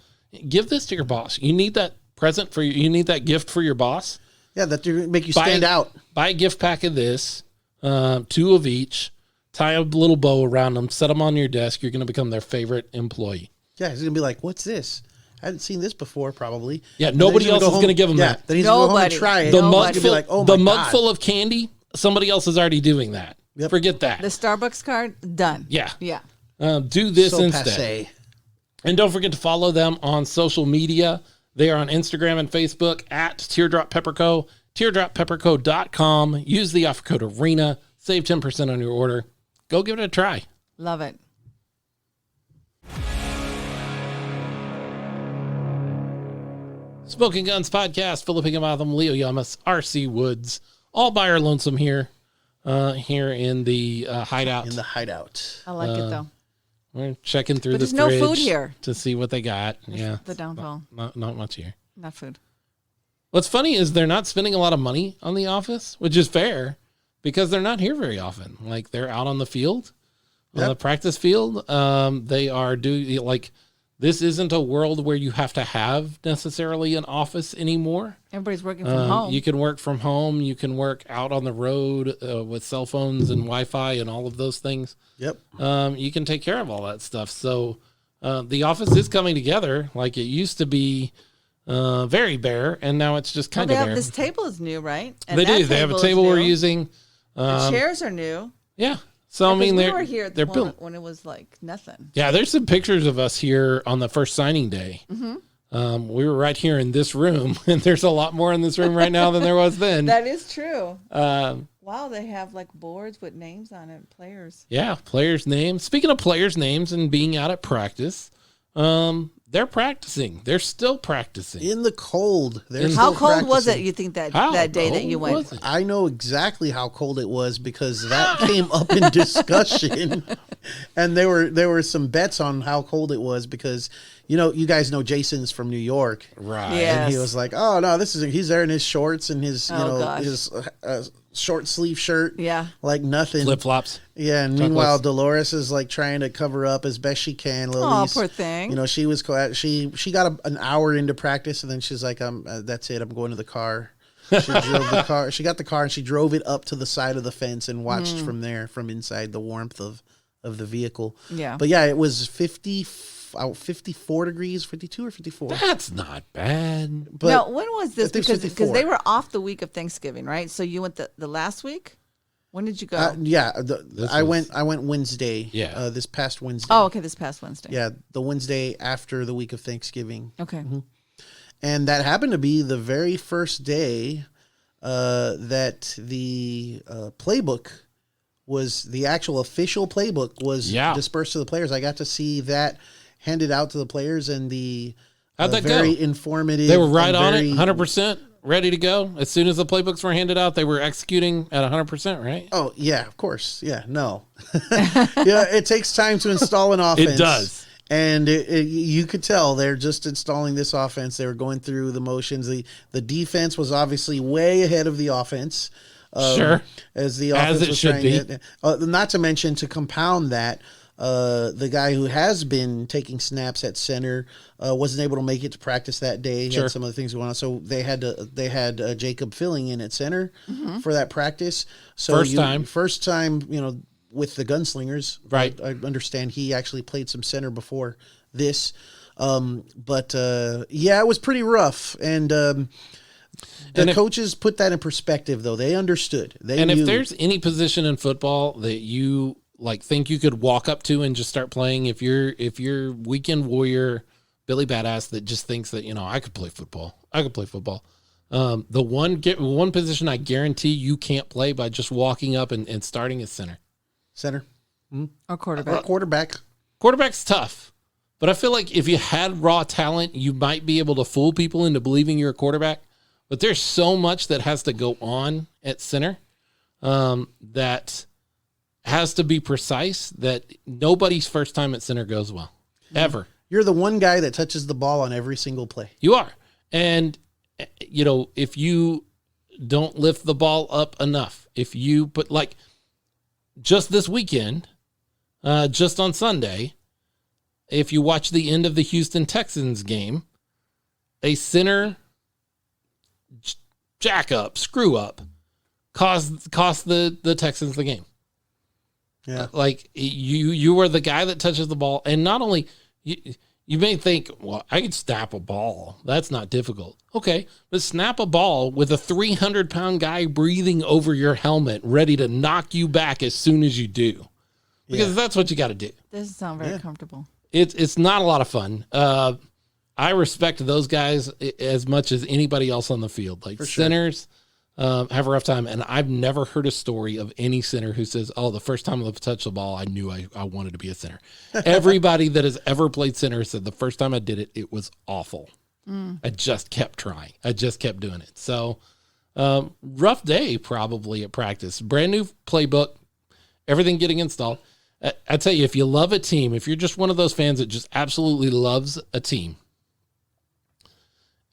give this to your boss. You need that present you need that gift for your boss. Yeah, that to make you stand out. Buy a gift pack of this, 2 of each, tie a little bow around them, set them on your desk. You're going to become their favorite employee. Yeah, he's going to be like, what's this? I hadn't seen this before, probably. Yeah, nobody else is going to give them that. Then he's going to go home and try it. The mug full, like, oh the mug full of candy, somebody else is already doing that. Yep. Forget that. The Starbucks card, done. Yeah. Yeah. Do this so instead. Passe. And don't forget to follow them on social media. They are on Instagram and Facebook at Teardrop Pepper Co. TeardropPepperCo.com. Use the offer code ARENA. Save 10% on your order. Go give it a try. Love it. Smokin Gunz Podcast. Philip Higginbotham, Leo Yamas, R.C. Woods. All by our lonesome here in the hideout. In the hideout. I like it, though. We're checking through but the there's fridge no food here to see what they got. There's yeah. The downfall. Not much here. Not food. What's funny is they're not spending a lot of money on the office, which is fair because they're not here very often. Like they're out on the field, on the practice field. They are doing like this isn't a world where you have to have necessarily an office anymore. Everybody's working from home. You can work from home. You can work out on the road with cell phones and Wi-Fi and all of those things. Yep. You can take care of all that stuff. So the office is coming together like it used to be. Very bare, and now it's just kind of bare. This table is new, right? And they do. They have a table we're using. The chairs are new. Yeah. So, I mean, we were here they're built when it was like nothing. Yeah, there's some pictures of us here on the first signing day. Mm-hmm. We were right here in this room, and there's a lot more in this room right now than there was then. That is true. Wow, they have like boards with names on it, players. Yeah, players' names. Speaking of players' names and being out at practice, they're practicing. They're still practicing. In the cold. How cold was it, you think, that day that you went? I know exactly how cold it was because that came up in discussion. And there were some bets on how cold it was because, you guys know Jason's from New York. Right. Yes. And he was like, oh, no, he's there in his shorts and his, his short sleeve shirt. Yeah. Like nothing. Flip-flops. Yeah, and meanwhile, Dolores is like trying to cover up as best she can. Oh, poor thing. She was she got an hour into practice, and then she's like, that's it. I'm going to the car." She drove the car. She got the car and she drove it up to the side of the fence and watched from there, from inside the warmth of the vehicle. Yeah, but yeah, it was 54 degrees, 52 or 54. That's not bad. But now, when was this? Because they were off the week of Thanksgiving, right? So you went the last week. When did you go? I went Wednesday. Yeah, this past Wednesday. Oh, okay, this past Wednesday. Yeah, the Wednesday after the week of Thanksgiving. Okay. Mm-hmm. And that happened to be the very first day that the playbook was, the actual official playbook was dispersed to the players. I got to see that handed out to the players, and the how'd that very go? Informative. They were right on it, 100%. Ready to go as soon as the playbooks were handed out. They were executing at 100%, right? Oh yeah, of course. Yeah, no. It takes time to install an offense. It does, and you could tell they're just installing this offense. They were going through the motions. The defense was obviously way ahead of the offense. Sure, as the offense was trying to. Not to mention, to compound that, the guy who has been taking snaps at center wasn't able to make it to practice that day. He had some other things going on, so they had Jacob filling in at center for that practice. So first time, with the Gunslingers. Right. I understand he actually played some center before this, but it was pretty rough. And the coaches put that in perspective, though. They understood. If there's any position in football that you think you could walk up to and just start playing, if you're weekend warrior Billy Badass that just thinks that I could play football, the one position I guarantee you can't play by just walking up and starting is center or quarterback. Quarterback's tough, but I feel like if you had raw talent, you might be able to fool people into believing you're a quarterback. But there's so much that has to go on at center that has to be precise, that nobody's first time at center goes well, ever. You're the one guy that touches the ball on every single play. You are. And, if you don't lift the ball up enough, if you put just this weekend, just on Sunday, if you watch the end of the Houston Texans game, a center screw up cost the Texans the game. Yeah. Like you are the guy that touches the ball, and not only you may think, well, I could snap a ball. That's not difficult. Okay, but snap a ball with a 300-pound guy breathing over your helmet, ready to knock you back as soon as you do, because that's what you got to do. Doesn't sound very comfortable. It's not a lot of fun. I respect those guys as much as anybody else on the field. Like centers have a rough time, and I've never heard a story of any center who says, "Oh, the first time I touched the ball, I knew I wanted to be a center." Everybody that has ever played center said the first time I did it, it was awful. I just kept trying. I just kept doing it. So rough day probably at practice. Brand new playbook, everything getting installed. I tell you, if you love a team, if you're just one of those fans that just absolutely loves a team,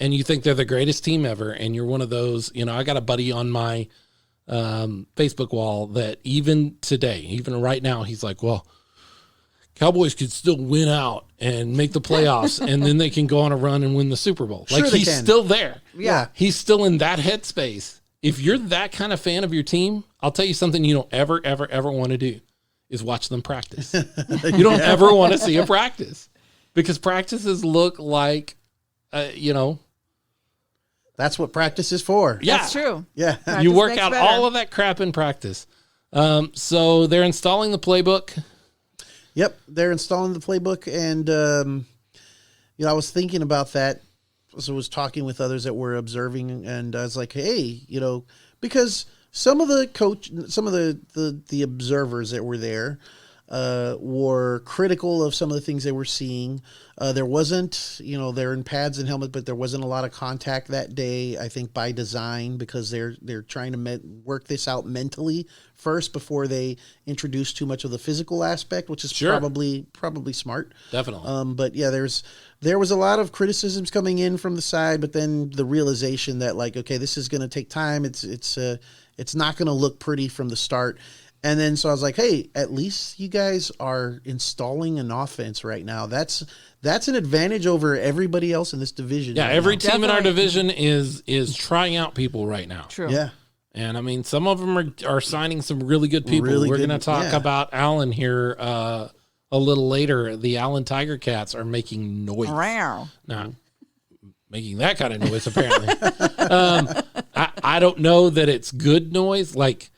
and you think they're the greatest team ever, and you're one of those, I got a buddy on my Facebook wall that even today, even right now, he's like, well, Cowboys could still win out and make the playoffs, and then they can go on a run and win the Super Bowl. Sure, like, he's still there. Yeah. He's still in that headspace. If you're that kind of fan of your team, I'll tell you something you don't ever, ever, ever want to do is watch them practice. You don't ever want to see a practice, because practices look like, That's what practice is for. Yeah. That's true. Yeah. You work makes out better. all of that crap in practice. So they're installing the playbook. Yep, they're installing the playbook, and I was thinking about that. So I was talking with others that were observing, and I was like, hey, because some of the observers that were there were critical of some of the things they were seeing. There wasn't, they're in pads and helmet, but there wasn't a lot of contact that day, I think by design, because they're trying to work this out mentally first before they introduce too much of the physical aspect, which is probably smart. Definitely. But yeah, there was a lot of criticisms coming in from the side, but then the realization that, like, okay, this is going to take time. It's not going to look pretty from the start. And then so I was like, hey, at least you guys are installing an offense right now. That's an advantage over everybody else in this division. Yeah, right every now. team in our division is trying out people right now. True. Yeah. And I mean, some of them are signing some really good people. Really We're good, going to talk about Allen here a little later. The Allen Tiger Cats are making noise. Wow. Not making that kind of noise, apparently. I don't know that it's good noise. Like,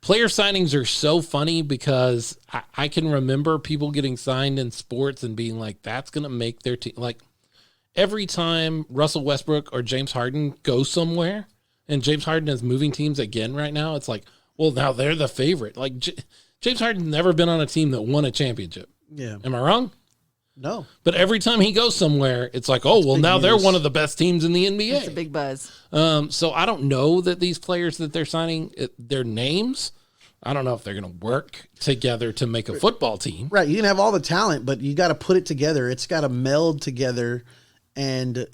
player signings are so funny because I can remember people getting signed in sports and being like, that's going to make their team. Like, every time Russell Westbrook or James Harden go somewhere, and James Harden is moving teams again right now, it's like, well, now they're the favorite. Like, James Harden's never been on a team that won a championship. Yeah. Am I wrong? No. But every time he goes somewhere, it's like, oh, well, now they're news. one of the best teams in the NBA. It's a big buzz. So I don't know that these players that they're signing, their names, I don't know if they're going to work together to make a football team. Right. You can have all the talent, but you got to put it together. It's got to meld together and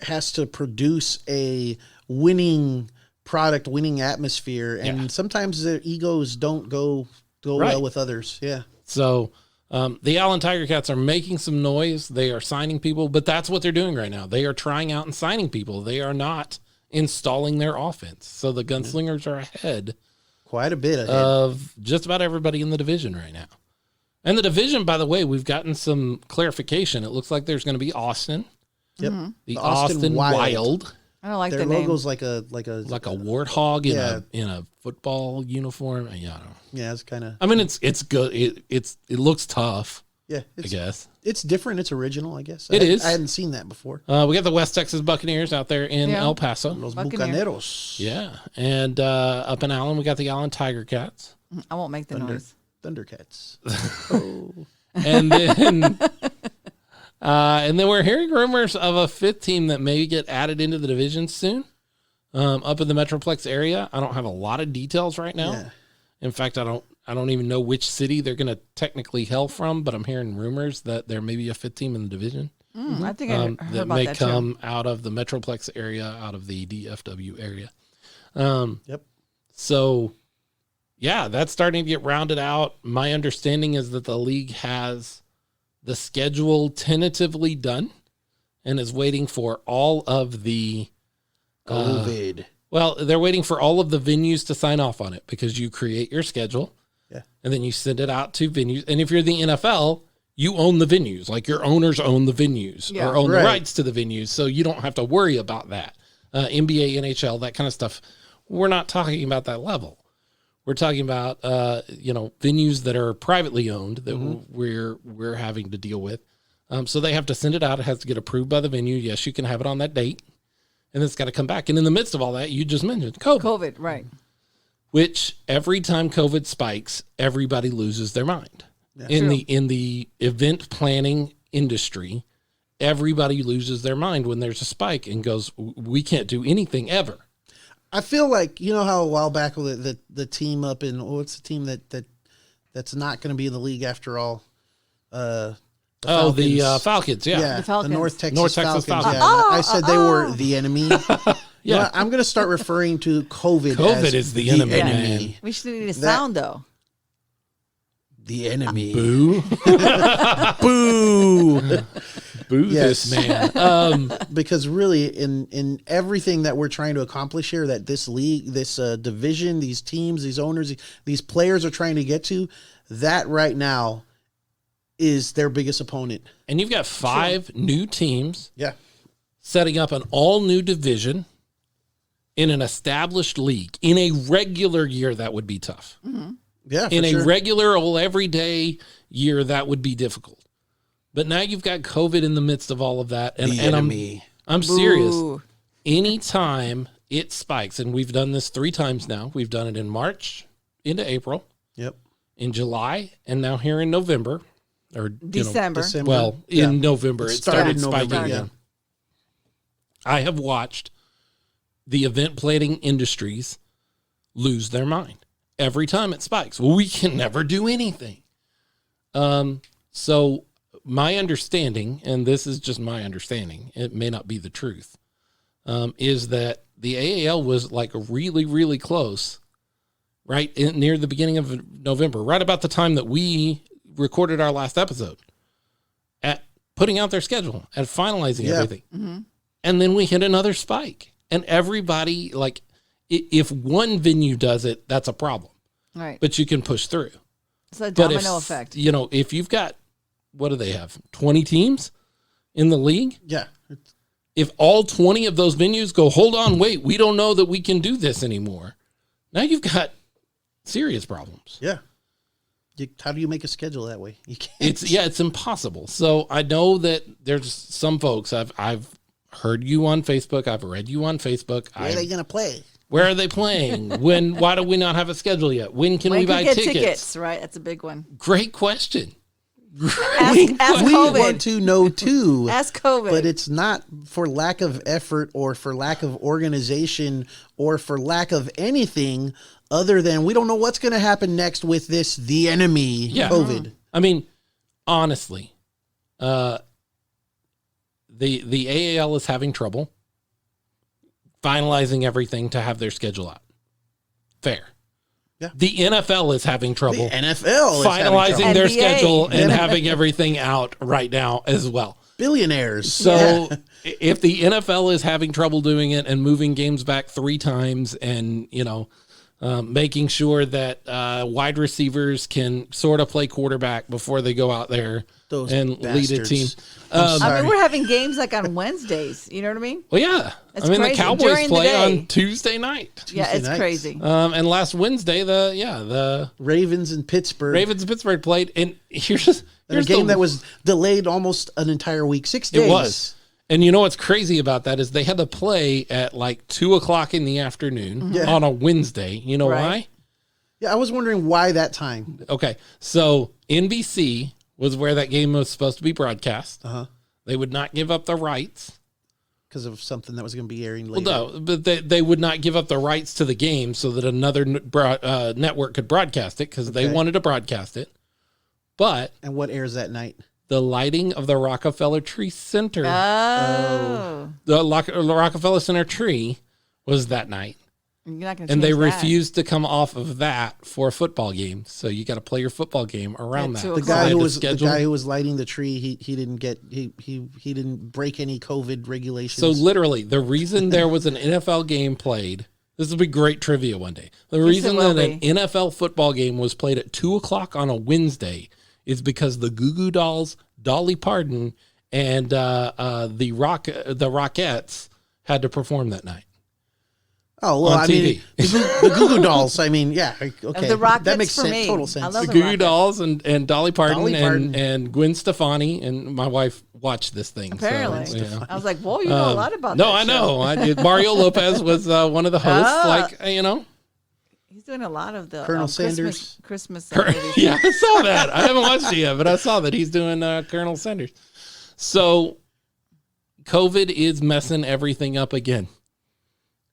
has to produce a winning product, winning atmosphere. And sometimes their egos don't go well with others. Yeah. So the Allen Tiger Cats are making some noise. They are signing people, but that's what they're doing right now. They are trying out and signing people. They are not installing their offense. So the Gunslingers are ahead. Quite a bit ahead. Of just about everybody in the division right now. And the division, by the way, we've gotten some clarification. It looks like there's going to be Austin. Yep. The Austin Wild. I don't like Their the name. logo's like a warthog in a football uniform. Yeah, I don't know. Yeah, it's kind of. I mean, it's good. It looks tough. Yeah, I guess it's different. It's original, I guess. It is. I hadn't seen that before. We got the West Texas Buccaneers out there in El Paso. Los Buccaneers. Bucaneros. Yeah, and up in Allen we got the Allen Tiger Cats. I won't make the noise. Thundercats. And then we're hearing rumors of a fifth team that may get added into the division soon, up in the Metroplex area. I don't have a lot of details right now. Yeah. In fact, I don't even know which city they're going to technically hail from, but I'm hearing rumors that there may be a fifth team in the division. I think I heard that about may that come too. out of the Metroplex area, out of the DFW area. Yep. So yeah, that's starting to get rounded out. My understanding is that the league has the schedule tentatively done and is waiting for all of the COVID. Well, they're waiting for all of the venues to sign off on it because you create your schedule. Yeah. And then you send it out to venues. And if you're the NFL, you own the venues. Like your owners own the venues or own the rights to the venues. So you don't have to worry about that. NBA, NHL, that kind of stuff. We're not talking about that level. We're talking about, venues that are privately owned that we're having to deal with. So they have to send it out. It has to get approved by the venue. Yes, you can have it on that date. And it's got to come back. And in the midst of all that, you just mentioned COVID. COVID, right. Which every time COVID spikes, everybody loses their mind. Yeah. In the event planning industry, everybody loses their mind when there's a spike and goes, we can't do anything ever. I feel like, you know how a while back the team up in, what's the team that's not going to be in the league after all? The Falcons, yeah. The Falcons. The North Texas Falcons. Yeah. I said they were the enemy. Yeah. You know, I'm going to start referring to COVID as is the enemy. enemy. We should need a sound, though. The enemy. Boo. Boo. Boo this man. Because really, in everything that we're trying to accomplish here, that this league, this division, these teams, these owners, these players are trying to get to, that right now is their biggest opponent. And you've got 5 new teams setting up an all-new division in an established league. In a regular year, that would be tough. Mm-hmm. Yeah, in a regular, everyday year, that would be difficult. But now you've got COVID in the midst of all of that. And I'm serious. Anytime it spikes, and we've done this 3 times now. We've done it in March into April. Yep. In July, and now here in November. Or December. In November. It started spiking again. Yeah. I have watched the event planning industries lose their mind every time it spikes. Well, we can never do anything. So my understanding, and this is just my understanding, it may not be the truth, is that the AAL was like really, really close, right near the beginning of November, right about the time that we recorded our last episode, at putting out their schedule and finalizing everything. Mm-hmm. And then we hit another spike. And everybody, like, if one venue does it, that's a problem. Right. But you can push through. It's a domino effect. If you've got, what do they have, 20 teams in the league? Yeah. If all 20 of those venues go, hold on, wait, we don't know that we can do this anymore. Now you've got serious problems. Yeah. How do you make a schedule that way? You can't. It's impossible. So I know that there's some folks, I've heard you on Facebook. I've read you on Facebook. Where are they going to play? Where are they playing? Why do we not have a schedule yet? When can we buy tickets? Right. That's a big one. Great question. Ask we COVID. want to know too. Ask COVID. But it's not for lack of effort or for lack of organization or for lack of anything other than we don't know what's going to happen next with this, the enemy, COVID. I mean, honestly, the AAL is having trouble finalizing everything to have their schedule out. Fair. Yeah. The NFL is having trouble. The NFL is finalizing their schedule and having everything out right now as well. Billionaires. So if the NFL is having trouble doing it and moving games back 3 times and, making sure that wide receivers can sort of play quarterback before they go out there and lead a team. We're having games like on Wednesdays. You know what I mean? Well, yeah. It's crazy. The Cowboys play on Tuesday night. It's crazy. And last Wednesday, the Ravens and Pittsburgh played. And here's a game that was delayed almost an entire week, 6 days. It was. And you know what's crazy about that is they had to play at like 2:00 in the afternoon on a Wednesday. You know why? Yeah, I was wondering why that time. Okay, so NBC was where that game was supposed to be broadcast. Uh-huh. They would not give up the rights. Because of something that was going to be airing later. Well, no, but they would not give up the rights to the game so that another network could broadcast it because they wanted to broadcast it. And what airs that night? The lighting of the Rockefeller Tree Center. Oh. The Rockefeller Center tree was that night. You're not going to And they change that. refused to come off of that for a football game. So you got to play your football game around At that. 2 The o'clock. guy They who had to was the schedule- guy who was lighting the tree. He didn't break any COVID regulations. So literally, the reason there was an NFL game played, this will be great trivia one day. The reason will that an be. NFL football game was played at 2:00 on a Wednesday is because the Goo Goo Dolls, Dolly Parton, and the Rockettes had to perform that night. oh well, on I mean TV. the Goo Goo Dolls. I mean, yeah, okay, The Rockettes that makes for me. total I sense. love The the Goo Goo Rockettes. Dolls and Dolly Parton, Dolly Parton. And Gwen Stefani, and my wife watched this thing. Apparently. So, yeah. I was like, whoa, you know a lot about No, that I show. know. I did. Mario Lopez was one of the hosts. Ah. He's doing a lot of the Colonel Christmas Sanders. movies. Yeah, I saw that. I haven't watched it yet, but I saw that he's doing Colonel Sanders. So COVID is messing everything up again.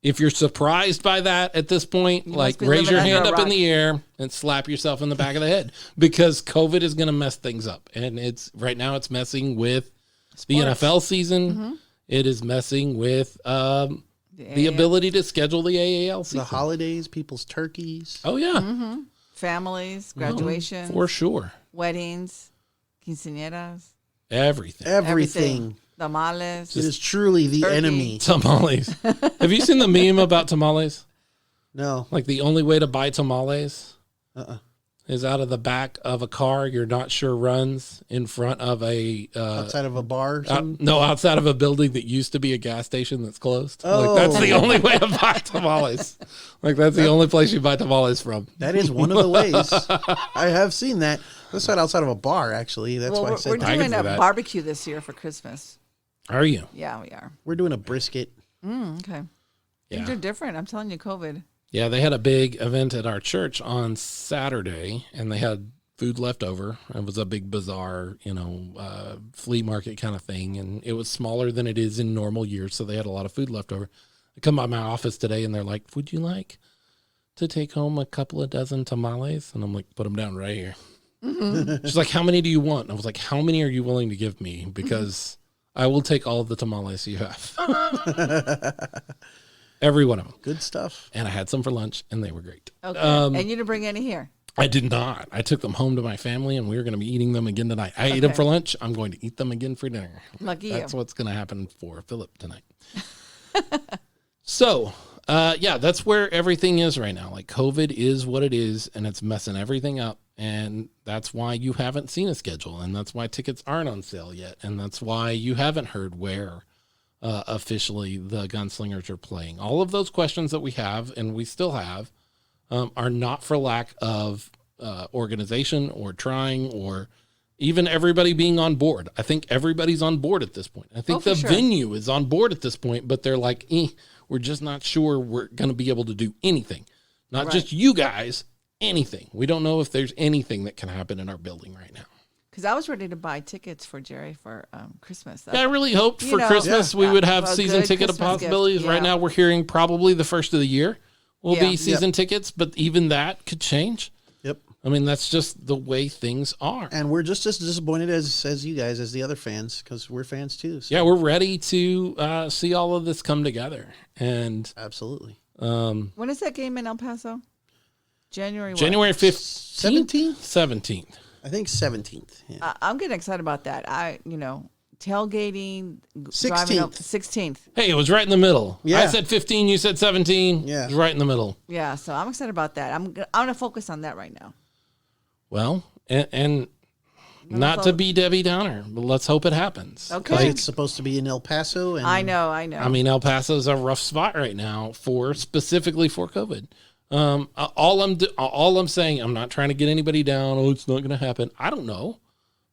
If you're surprised by that at this point, You like must be raise your living hand under a up in rock. the air and slap yourself in the back of the head because COVID is going to mess things up. And it's right now it's messing with the Sports. NFL season. Mm-hmm. It is messing with the ability to schedule the AAL season. The holidays, people's turkeys. Oh yeah, Mm-hmm. Families, graduations, for sure. weddings, quinceañeras, Everything. Everything. tamales. It is truly the Turkey. enemy. Tamales. Have you seen the meme about tamales? No. Like the only way to buy tamales Uh-uh. is out of the back of a car you're not sure runs in front of a Outside of a bar or something? no, outside of a building that used to be a gas station that's closed. Oh. Like that's the only way to buy tamales. Like that's the only place you buy tamales from. That is one of the ways. I have seen that. That's not outside of a bar, actually. That's well, why I we're said I can doing see a that. barbecue this year for Christmas. Are you? Yeah, we are. we're doing a brisket. Okay. Things Yeah. are different. I'm telling you, COVID. Yeah, they had a big event at our church on Saturday, and they had food left over. It was a big bazaar, flea market kind of thing, and it was smaller than it is in normal years, so they had a lot of food left over. I come by my office today, and they're like, would you like to take home a couple of dozen tamales? And I'm like, put them down right here. She's like, how many do you want? And I was like, how many are you willing to give me? Because I will take all of the tamales you have. Every one of them. Good stuff. And I had some for lunch, and they were great. Okay. And you didn't bring any here. I did not. I took them home to my family, and we were going to be eating them again tonight. I ate them for lunch. I'm going to eat them again for dinner. Lucky That's you. what's going to happen for Philip tonight. So, that's where everything is right now. Like COVID is what it is, and it's messing everything up. And that's why you haven't seen a schedule, and that's why tickets aren't on sale yet, and that's why you haven't heard where officially the Gunslingers are playing. All of those questions that we have, and we still have, are not for lack of organization or trying or even everybody being on board. I think everybody's on board at this point. I think for the sure. venue is on board at this point, but they're like, we're just not sure we're going to be able to do anything. Not just you guys, anything. We don't know if there's anything that can happen in our building right now. Because I was ready to buy tickets for Jerry for Christmas. Yeah, I really hoped You for know, Christmas we yeah, would have a season good ticket Christmas possibilities. gift, Right yeah. now we're hearing probably the first of the year will Yeah. be season tickets, but even that could change. Yep. I mean, that's just the way things are. And we're just as disappointed as you guys, as the other fans, because we're fans too. So. Yeah, we're ready to see all of this come together. And Absolutely. When is that game in El Paso? January what? January 15th? 17th? 17th. I think 17th. Yeah. I'm getting excited about that. Tailgating, driving up 16th. Hey, it was right in the middle. Yeah. I said 15, you said 17. Yeah. It was right in the middle. Yeah, so I'm excited about that. I'm going to focus on that right now. Well, and not to be Debbie Downer, but let's hope it happens. Okay. It's supposed to be in El Paso. And I know. I mean, El Paso's a rough spot right now specifically for COVID. All I'm saying, I'm not trying to get anybody down. Oh, it's not going to happen. I don't know.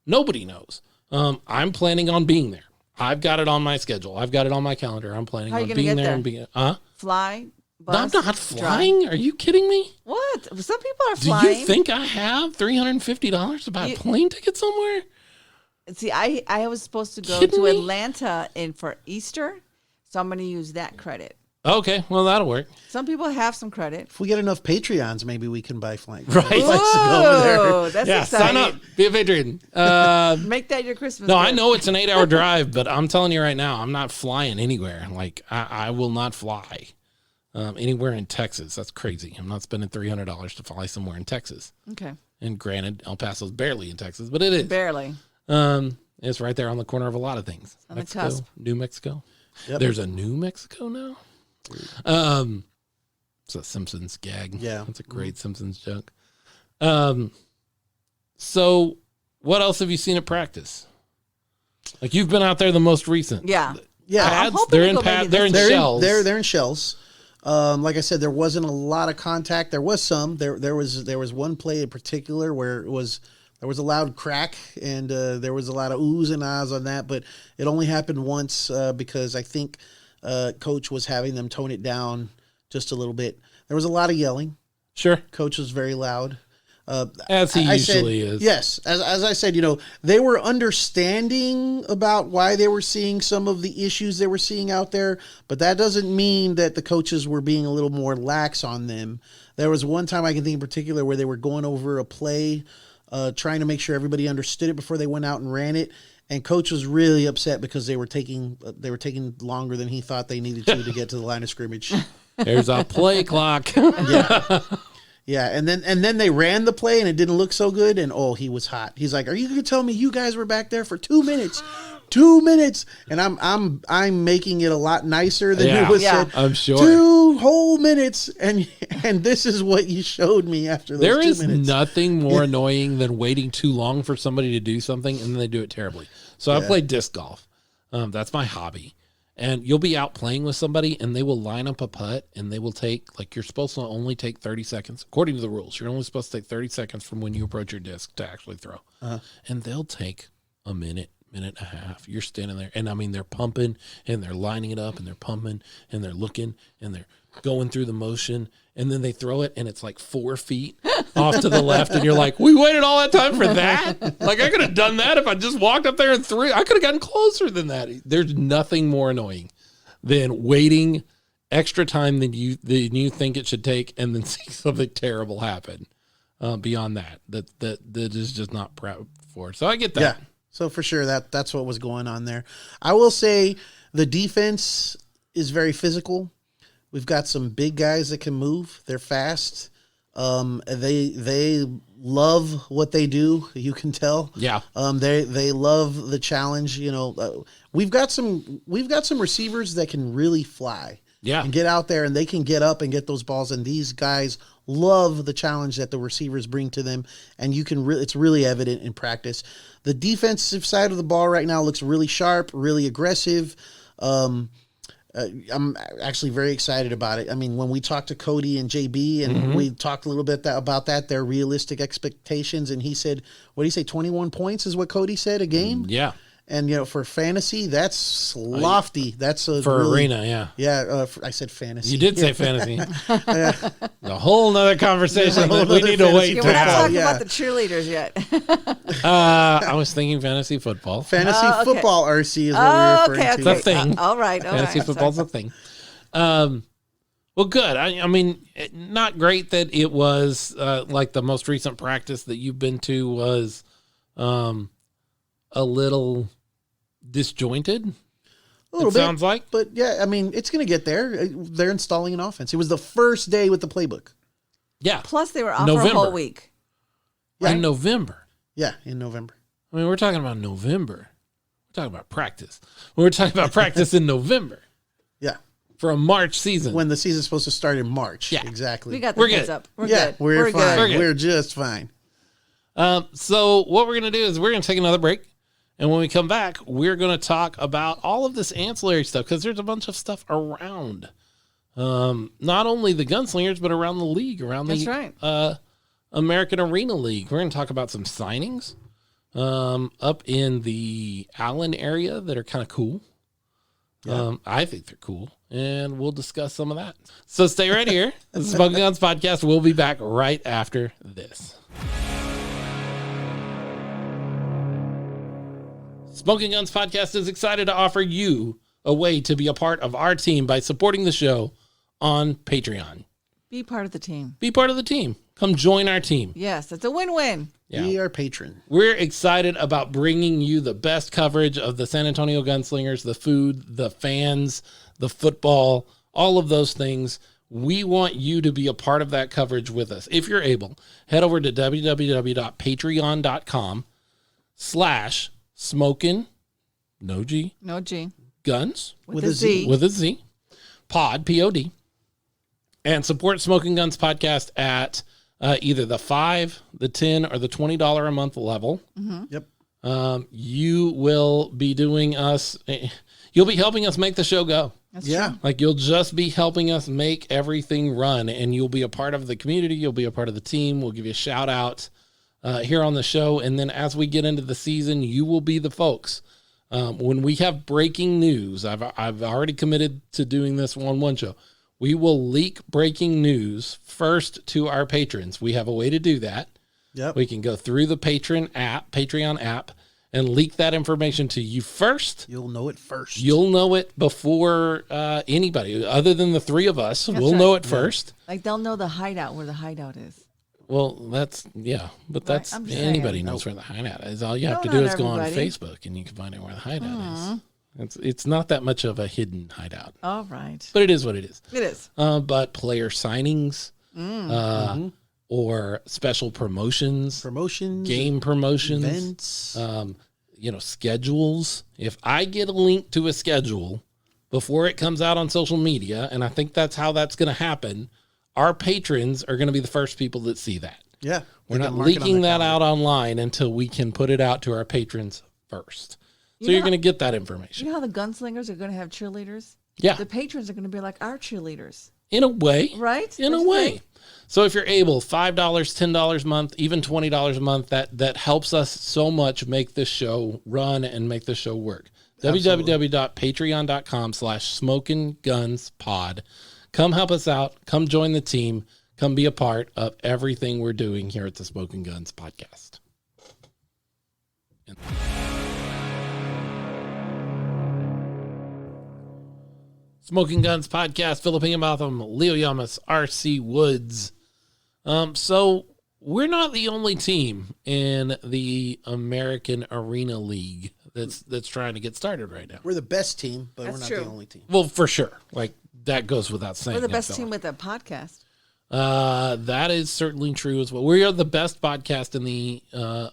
Nobody knows. I'm planning on being there. I've got it on my schedule. I've got it on my calendar. I'm planning How are on you being gonna get there there? and being. Fly, No, I'm bus, not drive. flying. Are you kidding me? What? Some people are Do flying. you think I have $350 to buy a plane ticket somewhere? See, I was supposed to go Kidding to me? Atlanta for Easter, so I'm going to use that credit. Okay, well that'll work. Some people have some credit. if we get enough Patreons, maybe we can buy flights. Right. Flights to go over there. Whoa, that's Yeah, exciting. sign up. Be a patron. Make that your Christmas. No, I gift. know it's an 8-hour drive, but I'm telling you right now, I'm not flying anywhere. Like I will not fly. anywhere in Texas. That's crazy. I'm not spending $300 to fly somewhere in Texas. Okay. And granted, El Paso's barely in Texas, but it is. Barely. It's right there on the corner of a lot of things. On Mexico, the cusp. New Mexico. Yep. There's a New Mexico now. It's a Simpsons gag. Yeah. It's a great Simpsons joke. So what else have you seen at practice? Like, you've been out there the most recent. Yeah. Yeah. Pads, hoping they're to in go pads. maybe They're in this shells. They're in shells. Like I said, there wasn't a lot of contact. There was some. There was one play in particular where there was a loud crack and there was a lot of oohs and ahs on that, but it only happened once because I think Coach was having them tone it down just a little bit. There was a lot of yelling. Sure. Coach was very loud. As he usually is. Yes. As I said, they were understanding about why they were seeing some of the issues they were seeing out there, but that doesn't mean that the coaches were being a little more lax on them. There was one time I can think in particular where they were going over a play, trying to make sure everybody understood it before they went out and ran it. And Coach was really upset because they were taking longer than he thought they needed to get to the line of scrimmage. There's a play clock. Yeah. Yeah, and then they ran the play and it didn't look so good, and he was hot. He's like, "Are you gonna tell me you guys were back there for 2 minutes? 2 minutes?" And I'm making it a lot nicer than it was said. I'm sure. 2 whole minutes, and this is what you showed me after those 2 minutes. There is nothing more annoying than waiting too long for somebody to do something and then they do it terribly. So I play disc golf. That's my hobby. And you'll be out playing with somebody and they will line up a putt and they will take, like, you're supposed to only take 30 seconds. According to the rules, you're only supposed to take 30 seconds from when you approach your disc to actually throw. And they'll take a minute and a half. You're standing there. And I mean, they're pumping and they're lining it up and they're pumping and they're looking and they're going through the motion. And then they throw it and it's like 4 feet off to the left. And you're like, we waited all that time for that? Like, I could have done that if I just walked up there and threw. I could have gotten closer than that. There's nothing more annoying than waiting extra time than you think it should take and then see something terrible happen beyond that is just not proud for. So I get that. Yeah. So for sure that's what was going on there. I will say the defense is very physical. We've got some big guys that can move. They're fast. They love what they do. You can tell. Yeah. They love the challenge. We've got some receivers that can really fly. Yeah. And get out there and they can get up and get those balls. And these guys love the challenge that the receivers bring to them. And it's really evident in practice. The defensive side of the ball right now looks really sharp, really aggressive. I'm actually very excited about it. I mean, when we talked to Cody and JB and we talked a little bit about that, their realistic expectations, and he said, what did he say, 21 points is what Cody said a game? Yeah. And, for fantasy, that's lofty. That's for really, arena, yeah. Yeah, I said fantasy. You did say fantasy. A whole nother conversation that we need to wait to We're not have. talking about the cheerleaders yet. I was thinking fantasy football. Fantasy football, RC, is what we're referring to. It's a thing. All right. Fantasy football's a thing. Well, good. I mean, not great that it was like the most recent practice that you've been to was a little disjointed. A little bit, sounds like. But yeah, I mean, it's going to get there. They're installing an offense. It was the first day with the playbook. Yeah. Plus, they were off for a whole week. Yeah. In November. Yeah, in November. I mean, we're talking about November. We're talking about practice. We're talking about practice in November. Yeah. For a March season. When the season's supposed to start in March. Yeah. Exactly. We got the heads up. We're good. We're fine. Good. We're just fine. So what we're going to do is we're going to take another break. And when we come back, we're going to talk about all of this ancillary stuff because there's a bunch of stuff around not only the Gunslingers, but around the league, around the American Arena League. We're going to talk about some signings up in the Allen area that are kind of cool. Yeah. I think they're cool, and we'll discuss some of that. So stay right here. This is Smokin Gunz Podcast. We'll be back right after this. Smokin Gunz Podcast is excited to offer you a way to be a part of our team by supporting the show on Patreon. Be part of the team. Be part of the team. Come join our team. Yes, it's a win-win. Yeah. Be our patron. We're excited about bringing you the best coverage of the San Antonio Gunslingers, the food, the fans, the football, all of those things. We want you to be a part of that coverage with us. If you're able, head over to www.patreon.com/smokin, no G, Guns, with a Z. with a Z, pod, P-O-D, and support Smokin Gunz Podcast at either the $5, the $10, or the $20 a month level. Yep. You will be doing us, you'll be helping us make the show go. That's true. Like, you'll just be helping us make everything run, and you'll be a part of the community. You'll be a part of the team. We'll give you a shout out here on the show. And then as we get into the season, you will be the folks. When we have breaking news, I've already committed to doing this one show. We will leak breaking news first to our patrons. We have a way to do that. Yep. We can go through the Patreon app, and leak that information to you first. You'll know it first. You'll know it before anybody, other than the three of us. We'll know it first. Like, they'll know the hideout, where the hideout is. Well, that's, but that's, I'm just anybody saying. knows where the hideout is. All you have to No, do not is go on everybody. Facebook, and you can find out where the hideout is. It's not that much of a hidden hideout, All right. but it is what it is. It is. But player signings, or special promotions, game promotions, events. Schedules. If I get a link to a schedule before it comes out on social media, and I think that's how that's going to happen, our patrons are going to be the first people that see that. Yeah. We're not leaking that out online until we can put it out to our patrons first. So you're going to get that information. You know how the gunslingers are going to have cheerleaders? Yeah. The patrons are going to be like our cheerleaders. In a way. Right? In a way. So if you're able, $5, $10 a month, even $20 a month, that helps us so much make this show run and make this show work. www.patreon.com/SmokinGunzPod. Come help us out. Come join the team. Come be a part of everything we're doing here at the Smokin Gunz Podcast. Smokin Gunz Podcast, Philip Higginbotham, Leo Yamas, R.C. Woods. So we're not the only team in the American Arena League that's trying to get started right now. We're the best team, but That's we're not true. the only team. Well, for sure. Like, that goes without saying. We're the best Philip. team with a podcast. That is certainly true as well. We are the best podcast in the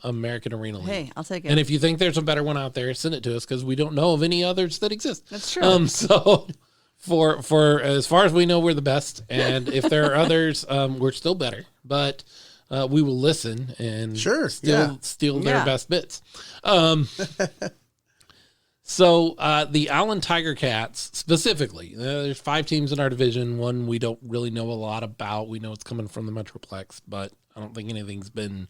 American Arena League. Hey, I'll take it. And if you think there's a better one out there, send it to us, because we don't know of any others that exist. That's true. So for as far as we know, we're the best. And if there are others, we're still better. But we will listen and steal their best bits. So the Allen Tiger Cats specifically, there's 5 teams in our division. One we don't really know a lot about. We know it's coming from the Metroplex, but I don't think anything's been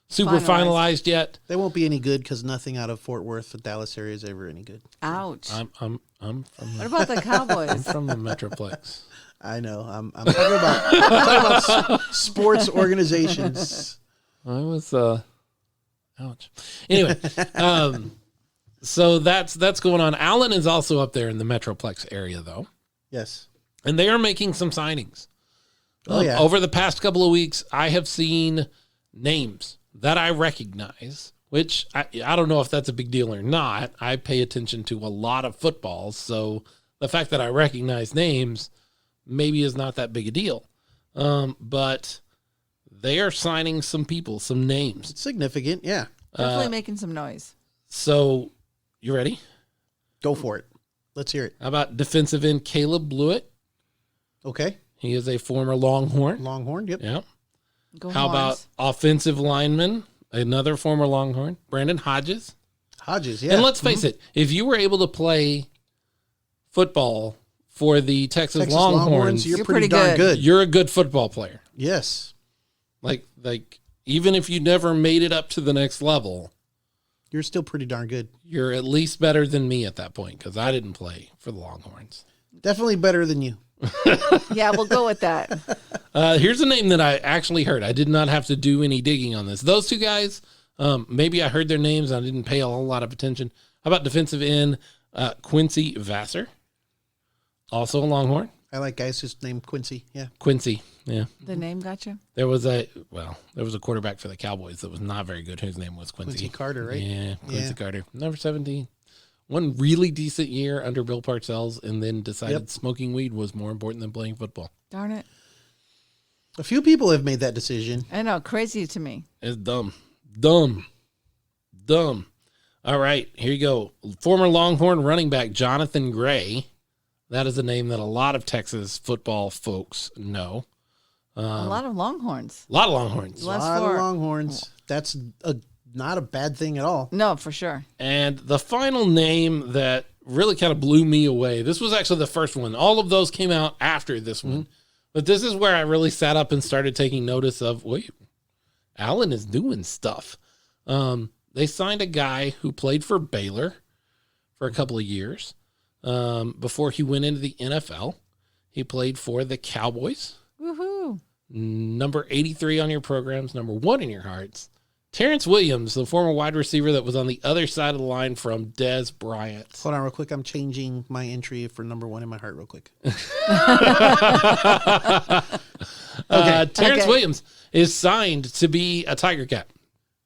super finalized yet. They won't be any good because nothing out of Fort Worth, the Dallas area is ever any good. Ouch. I'm from What about the Cowboys? I'm from the Metroplex. I know. I'm talking about sports organizations. I was ouch. Anyway, so that's going on. Allen is also up there in the Metroplex area, though. Yes. And they are making some signings. Oh, yeah. Over the past couple of weeks, I have seen names that I recognize, which I don't know if that's a big deal or not. I pay attention to a lot of football, so the fact that I recognize names maybe is not that big a deal. But they are signing some people, some names. It's significant, yeah. Definitely making some noise. So, you ready? Go for it. Let's hear it. How about defensive end Caleb Blewett? Okay. He is a former Longhorn. Longhorn, yep. Yeah. Go How Horns. about offensive lineman, another former Longhorn, Brandon Hodges? Hodges, yeah. And let's face it, if you were able to play football for the Texas Longhorns, you're pretty pretty darn good. you're a good football player. Yes. Like even if you never made it up to the next level, You're still pretty darn good. you're at least better than me at that point, because I didn't play for the Longhorns. Definitely better than you. Yeah, we'll go with that. Here's a name that I actually heard. I did not have to do any digging on this. Those two guys, maybe I heard their names. I didn't pay a whole lot of attention. How about defensive end Quincy Vassar? Also a Longhorn. I like guys just named Quincy. Yeah. Quincy, yeah. The name got you? There was a quarterback for the Cowboys that was not very good, whose name was Quincy. Quincy Carter, right? Yeah, Quincy Carter. Number 17. one really decent year under Bill Parcells, and then decided smoking weed was more important than playing football. Darn it. A few people have made that decision. I know, crazy to me. It's dumb. All right, here you go. Former Longhorn running back Jonathan Gray. That is a name that a lot of Texas football folks know. A lot of Longhorns. A lot of Longhorns. A lot of Longhorns. That's not a bad thing at all. No, for sure. And the final name that really kind of blew me away, this was actually the first one. All of those came out after this one. But this is where I really sat up and started taking notice of, wait, Allen is doing stuff. They signed a guy who played for Baylor for a couple of years before he went into the NFL. He played for the Cowboys. Woohoo. Number 83 on your programs, number 1 in your hearts. Terrence Williams, the former wide receiver that was on the other side of the line from Des Bryant. Hold on real quick. I'm changing my entry for number 1 in my heart real quick. Terrence Williams is signed to be a Tiger Cat.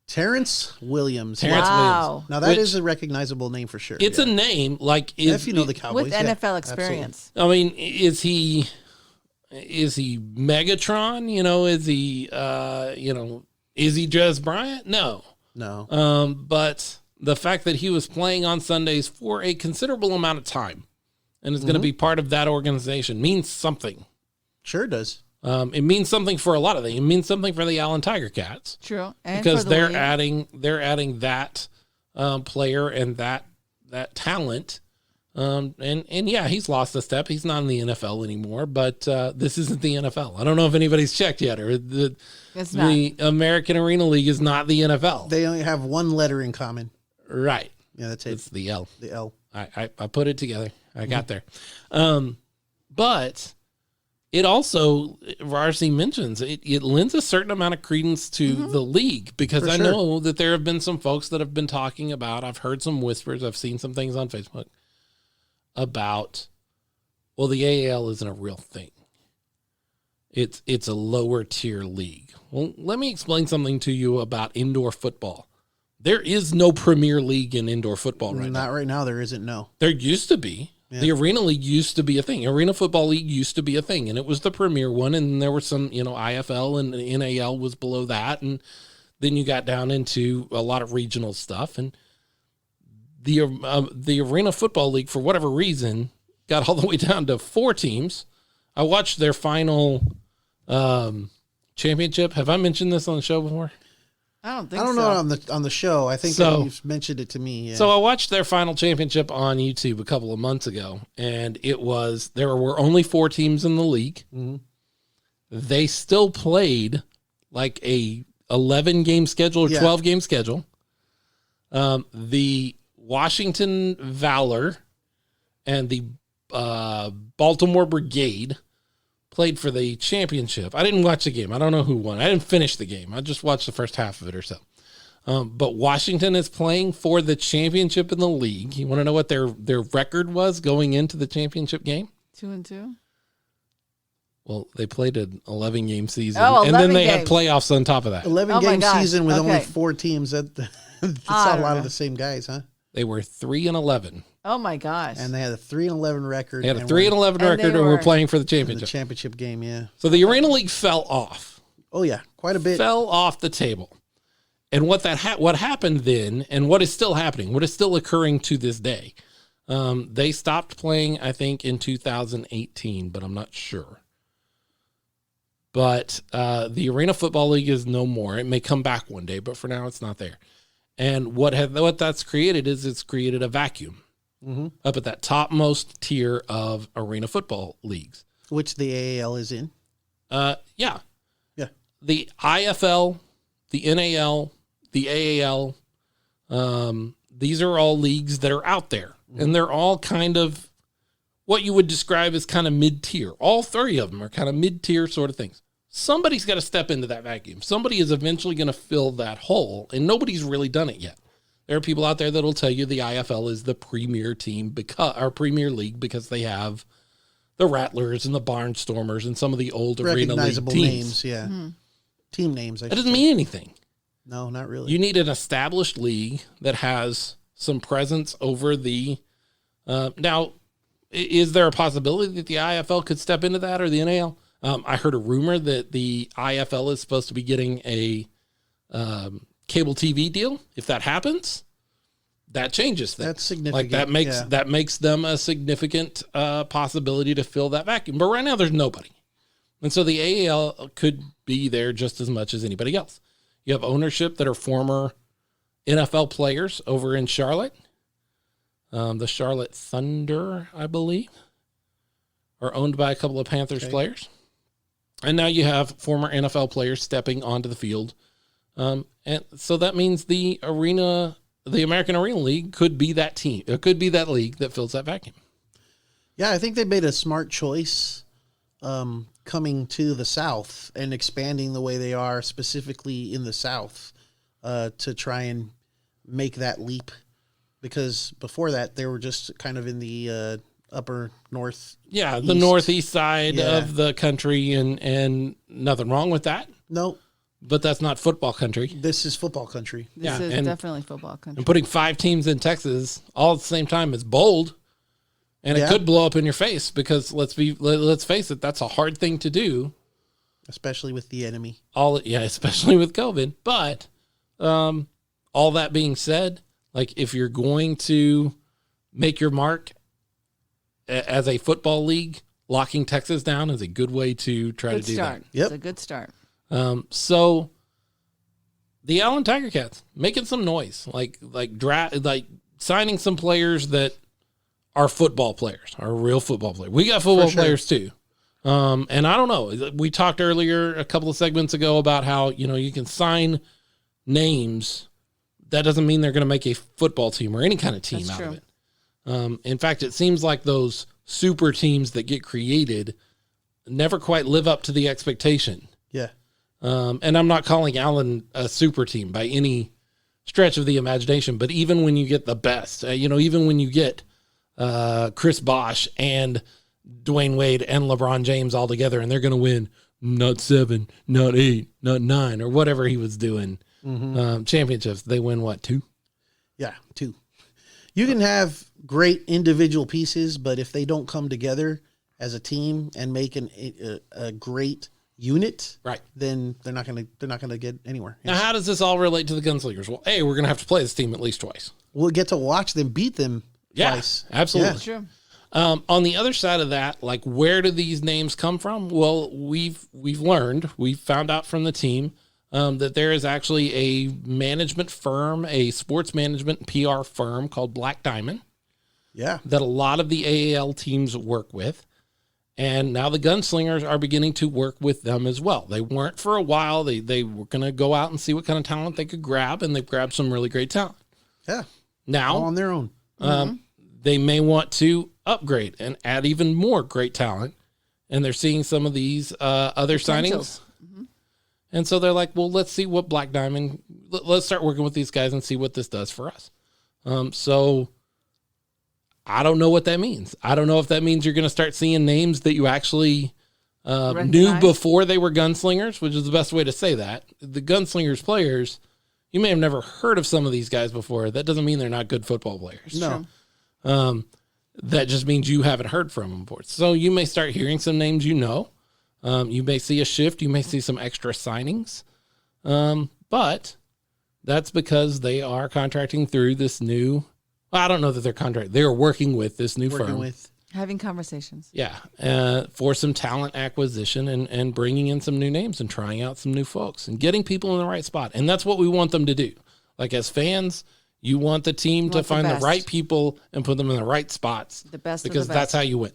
Terrence Williams. Wow. Now, that is a recognizable name for sure. It's a name like... if you know the Cowboys. With NFL experience. Absolutely. I mean, is he Megatron? You know, is he, is he Des Bryant? No. But the fact that he was playing on Sundays for a considerable amount of time and is going to be part of that organization means something. Sure does. It means something for a lot of things. It means something for the Allen Tiger Cats. True. And because for the they're adding that player and that talent. And yeah, he's lost a step. He's not in the NFL anymore, but this isn't the NFL. I don't know if anybody's checked yet, or the American Arena League is not the NFL. They only have one letter in common. Right. Yeah, that's it. It's the L. The L. I put it together. I got there. But it also, Varsity mentions, it lends a certain amount of credence to the league, because I know that there have been some folks that have been talking about, I've heard some whispers, I've seen some things on Facebook about, well, the AAL isn't a real thing. It's a lower tier league. Well, let me explain something to you about indoor football. There is no Premier League in indoor football right now. Not right now. There isn't. No. There used to be. Yeah. The Arena League used to be a thing. Arena Football League used to be a thing, and it was the premier one. And there were some, IFL and NAL was below that, and then you got down into a lot of regional stuff. And the Arena Football League, for whatever reason, got all the way down to 4 teams. I watched their final championship. Have I mentioned this on the show before? I don't think so. I don't know on the show. I think that you've mentioned it to me. Yeah. So I watched their final championship on YouTube a couple of months ago, and there were only 4 teams in the league. Mm-hmm. They still played like a 11-game schedule or 12-game schedule. The Washington Valor and the Baltimore Brigade played for the championship. I didn't watch the game. I don't know who won. I didn't finish the game. I just watched the first half of it or so. But Washington is playing for the championship in the league. You want to know what their record was going into the championship game? 2-2. Well, they played an 11-game season, and then they had playoffs on top of that. 11-game season with only 4 teams. That's a lot of the same guys, huh? They were 3-11. Oh my gosh! And they had a 3-11 record. They had a 3-11 record, and were playing for the championship. The championship game, yeah. So the Arena League fell off. Oh yeah, quite a bit. Fell off the table. And what happened then, and what is still happening, what is still occurring to this day, they stopped playing, I think, in 2018, but I'm not sure. But the Arena Football League is no more. It may come back one day, but for now, it's not there. And what that's created is it's created a vacuum up at that topmost tier of arena football leagues, which the AAL is in. Yeah. The IFL, the NAL, the AAL. These are all leagues that are out there, and they're all kind of what you would describe as kind of mid-tier. All 3 of them are kind of mid-tier sort of things. Somebody's got to step into that vacuum. Somebody is eventually going to fill that hole, and nobody's really done it yet. There are people out there that'll tell you the IFL is the premier team our premier league because they have the Rattlers and the Barnstormers and some of the old Arena League teams. Names, yeah. Team names. That doesn't mean anything. No, not really. You need an established league that has some presence over the. Now, is there a possibility that the IFL could step into that or the NAL? I heard a rumor that the IFL is supposed to be getting a cable TV deal. If that happens, that changes things. That's significant. Like that makes them a significant possibility to fill that vacuum. But right now, there's nobody, and so the AAL could be there just as much as anybody else. You have ownership that are former NFL players over in Charlotte. The Charlotte Thunder, I believe, are owned by a couple of Panthers players. And now you have former NFL players stepping onto the field. And so that means the American Arena League could be that team. It could be that league that fills that vacuum. Yeah, I think they made a smart choice coming to the South and expanding the way they are specifically in the South to try and make that leap. Because before that, they were just kind of in the upper north. Yeah, the northeast side of the country, and nothing wrong with that. No. But that's not football country. This is football country. This is definitely football country. And putting 5 teams in Texas all at the same time is bold. And it could blow up in your face because let's face it, that's a hard thing to do. Especially with the enemy. Especially with COVID. But all that being said, like if you're going to make your mark as a football league, locking Texas down is a good way to try to do that. Yep. It's a good start. So the Allen Tiger Cats making some noise, like signing some players that are football players, are real football players. We got football players too. And I don't know, we talked earlier, a couple of segments ago about how, you can sign names. That doesn't mean they're going to make a football team or any kind of team out of it. In fact, it seems like those super teams that get created never quite live up to the expectation. Yeah. And I'm not calling Allen a super team by any stretch of the imagination, but even when you get the best, even when you get Chris Bosh and Dwayne Wade and LeBron James all together, and they're going to win not 7, not 8, not 9, or whatever he was doing. Championships. They win what, 2? Yeah, 2. You can have great individual pieces, but if they don't come together as a team and make a great unit, right, then they're not gonna get anywhere. Now, how does this all relate to the Gunslingers? Well, we're gonna have to play this team at least twice. We'll get to watch them beat them twice. Absolutely. Sure. On the other side of that, like, where do these names come from? Well, we've found out from the team that there is actually a management firm, a sports management PR firm called Black Diamond. Yeah. That a lot of the AAL teams work with. And now the Gunslingers are beginning to work with them as well. They weren't for a while. They were going to go out and see what kind of talent they could grab, and they've grabbed some really great talent. Yeah. Now, all on their own. They may want to upgrade and add even more great talent. And they're seeing some of these other signings. And so they're like, well, let's see what Black Diamond, let's start working with these guys and see what this does for us. So I don't know what that means. I don't know if that means you're going to start seeing names that you actually knew before they were Gunslingers, which is the best way to say that. The Gunslingers players, you may have never heard of some of these guys before. That doesn't mean they're not good football players. No. That just means you haven't heard from them before. So you may start hearing some names you know. You may see a shift. You may see some extra signings. But that's because they are contracting through this new... Well, I don't know that they're contracting. They are working with this new firm. Having conversations. Yeah. For some talent acquisition and bringing in some new names and trying out some new folks and getting people in the right spot. And that's what we want them to do. Like, as fans, you want the team to find the right people and put them in the right spots. The best because of the best. that's how you win.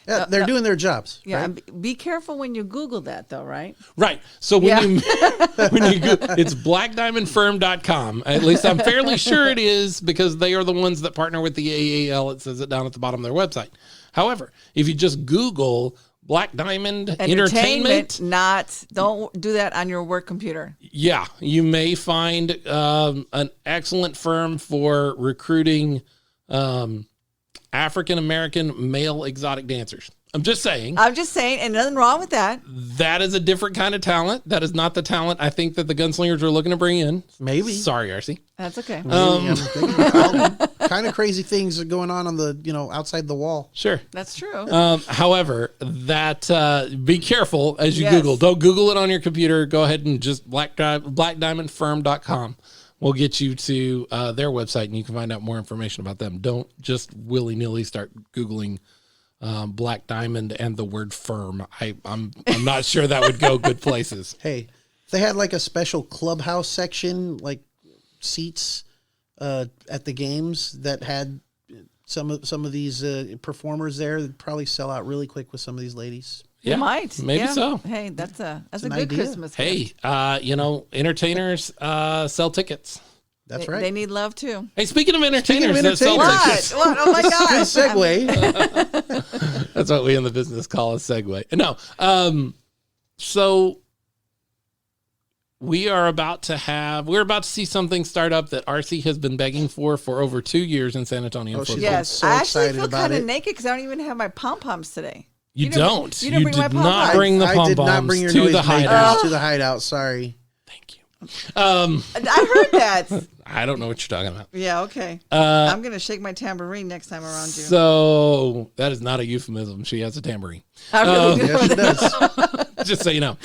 Yeah, they're doing their jobs. Yeah, right? and be careful when you Google that, though, right? Right. So when you it's blackdiamondfirm.com. At least I'm fairly sure it is, because they are the ones that partner with the AAL. It says it down at the bottom of their website. However, if you just Google Black Diamond Entertainment, don't do that on your work computer. Yeah, you may find an excellent firm for recruiting African-American male exotic dancers. I'm just saying. And nothing wrong with that. That is a different kind of talent. That is not the talent I think that the Gunslingers are looking to bring in. Maybe. Sorry, RC. That's okay. Kind of crazy things are going on the, outside the wall. Sure. That's true. However, that be careful as you Yes. Google. Don't Google it on your computer. Go ahead and just blackdiamondfirm.com. We'll get you to their website, and you can find out more information about them. Don't just willy-nilly start Googling Black Diamond and the word firm. I'm not sure that would go good places. Hey, if they had like a special clubhouse section, like seats at the games that had some of these performers there, they'd probably sell out really quick with some of these ladies. You might. Maybe so. Hey, that's a good idea. Christmas gift. Hey, entertainers sell tickets. That's right. They need love too. Hey, speaking of entertainers that sell What? tickets. What? Oh my Good gosh. segue. That's what we in the business call a segue. No. So we're about to see something start up that RC has been begging for over 2 years in San Antonio. Oh, she's football. Yes. so I actually excited feel about kind of it. naked because I don't even have my pom-poms today. You didn't- don't. you didn't bring my did not pom-poms. bring the I did not pom-poms bring your to noise the makers hideout. to the hideout. Sorry. Thank you. I heard that. I don't know what you're talking about. Yeah, okay. I'm going to shake my tambourine next time around you. So that is not a euphemism. She has a tambourine. I really do. Yeah, she does. Just so you know.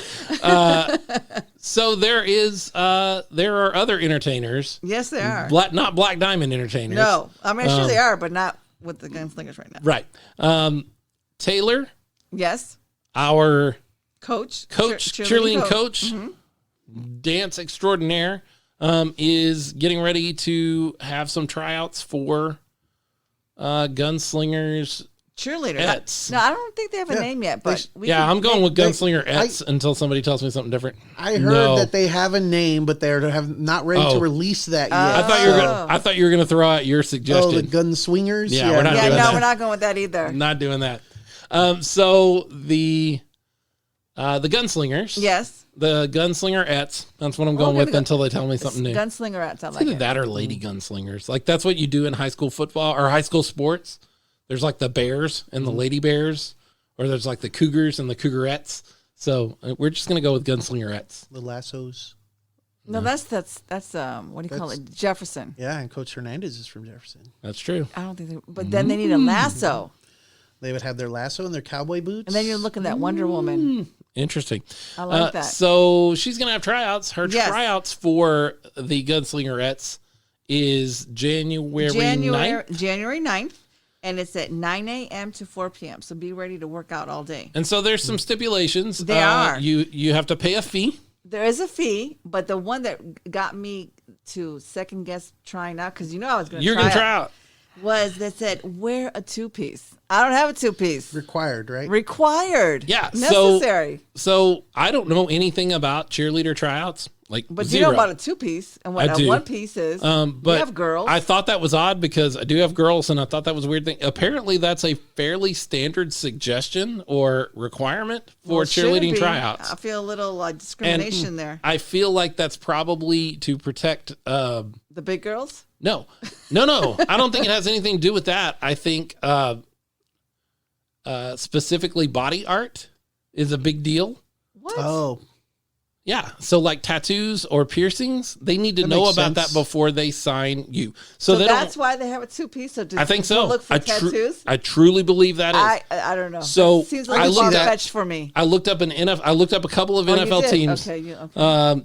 So there are other entertainers. Yes, they are. Not Black Diamond entertainers. No. I mean, sure they are, but not with the Gunslingers right now. Right. Taylor, Yes. our Coach. cheerleading coach, dance extraordinaire, is getting ready to have some tryouts for Gunslingers. Cheerleader. Ets. No, I don't think they have a name yet, but I'm going with they- Gunslinger Ets until somebody tells me something different. I heard that they have a name, but they're not ready to release that yet. I thought you were gonna throw out your suggestion. the gun swingers. Yeah, we're not Yeah, doing no, that. we're not going with that either. Not doing that. So the Gunslingers. Yes. The Gunslinger-ettes. That's what I'm going with until they tell me something new. Gunslinger-ettes, I like Either it. that or lady gunslingers. Like that's what you do in high school football or high school sports. There's like the bears and the lady bears, or there's like the cougars and the cougarettes. So we're just gonna go with Gunslinger-ettes. The lassos. No, that's what do you call it? Jefferson. Yeah, and Coach Hernandez is from Jefferson. That's true. I don't think but then they need a lasso. They would have their lasso and their cowboy boots. And then you're looking at Wonder Woman. Interesting. I like that. So she's gonna have tryouts. Her Yes. tryouts for the Gunslinger-ettes is January 9th. January 9th. And it's at 9 a.m. to 4 p.m. So be ready to work out all day. And so there's some stipulations. There are. You have to pay a fee. There is a fee, but the one that got me to second guess trying out, because I was going to You're gonna try out. was that said wear a two-piece. I don't have a two-piece. Required, right? Required. Yeah. Necessary. So I don't know anything about cheerleader tryouts. But zero. you know about a two-piece and what I a do. one-piece is. But you have girls. I thought that was odd because I do have girls, and I thought that was a weird thing. Apparently, that's a fairly standard suggestion or requirement for Shouldn't cheerleading be. tryouts. I feel a little discrimination And there. I feel like that's probably to protect. The big girls? No. I don't think it has anything to do with that. I think specifically body art is a big deal. What? Oh, Yeah. So like tattoos or piercings, they need to That know makes about sense. that before they sign you. So they that's don't. why they have a two-piece? So do I think so. people look for tattoos? I truly believe that is. I don't know. So, That seems I like looked at- far-fetched for me. I looked up I looked up a couple of Oh, you NFL did? teams. Okay, okay.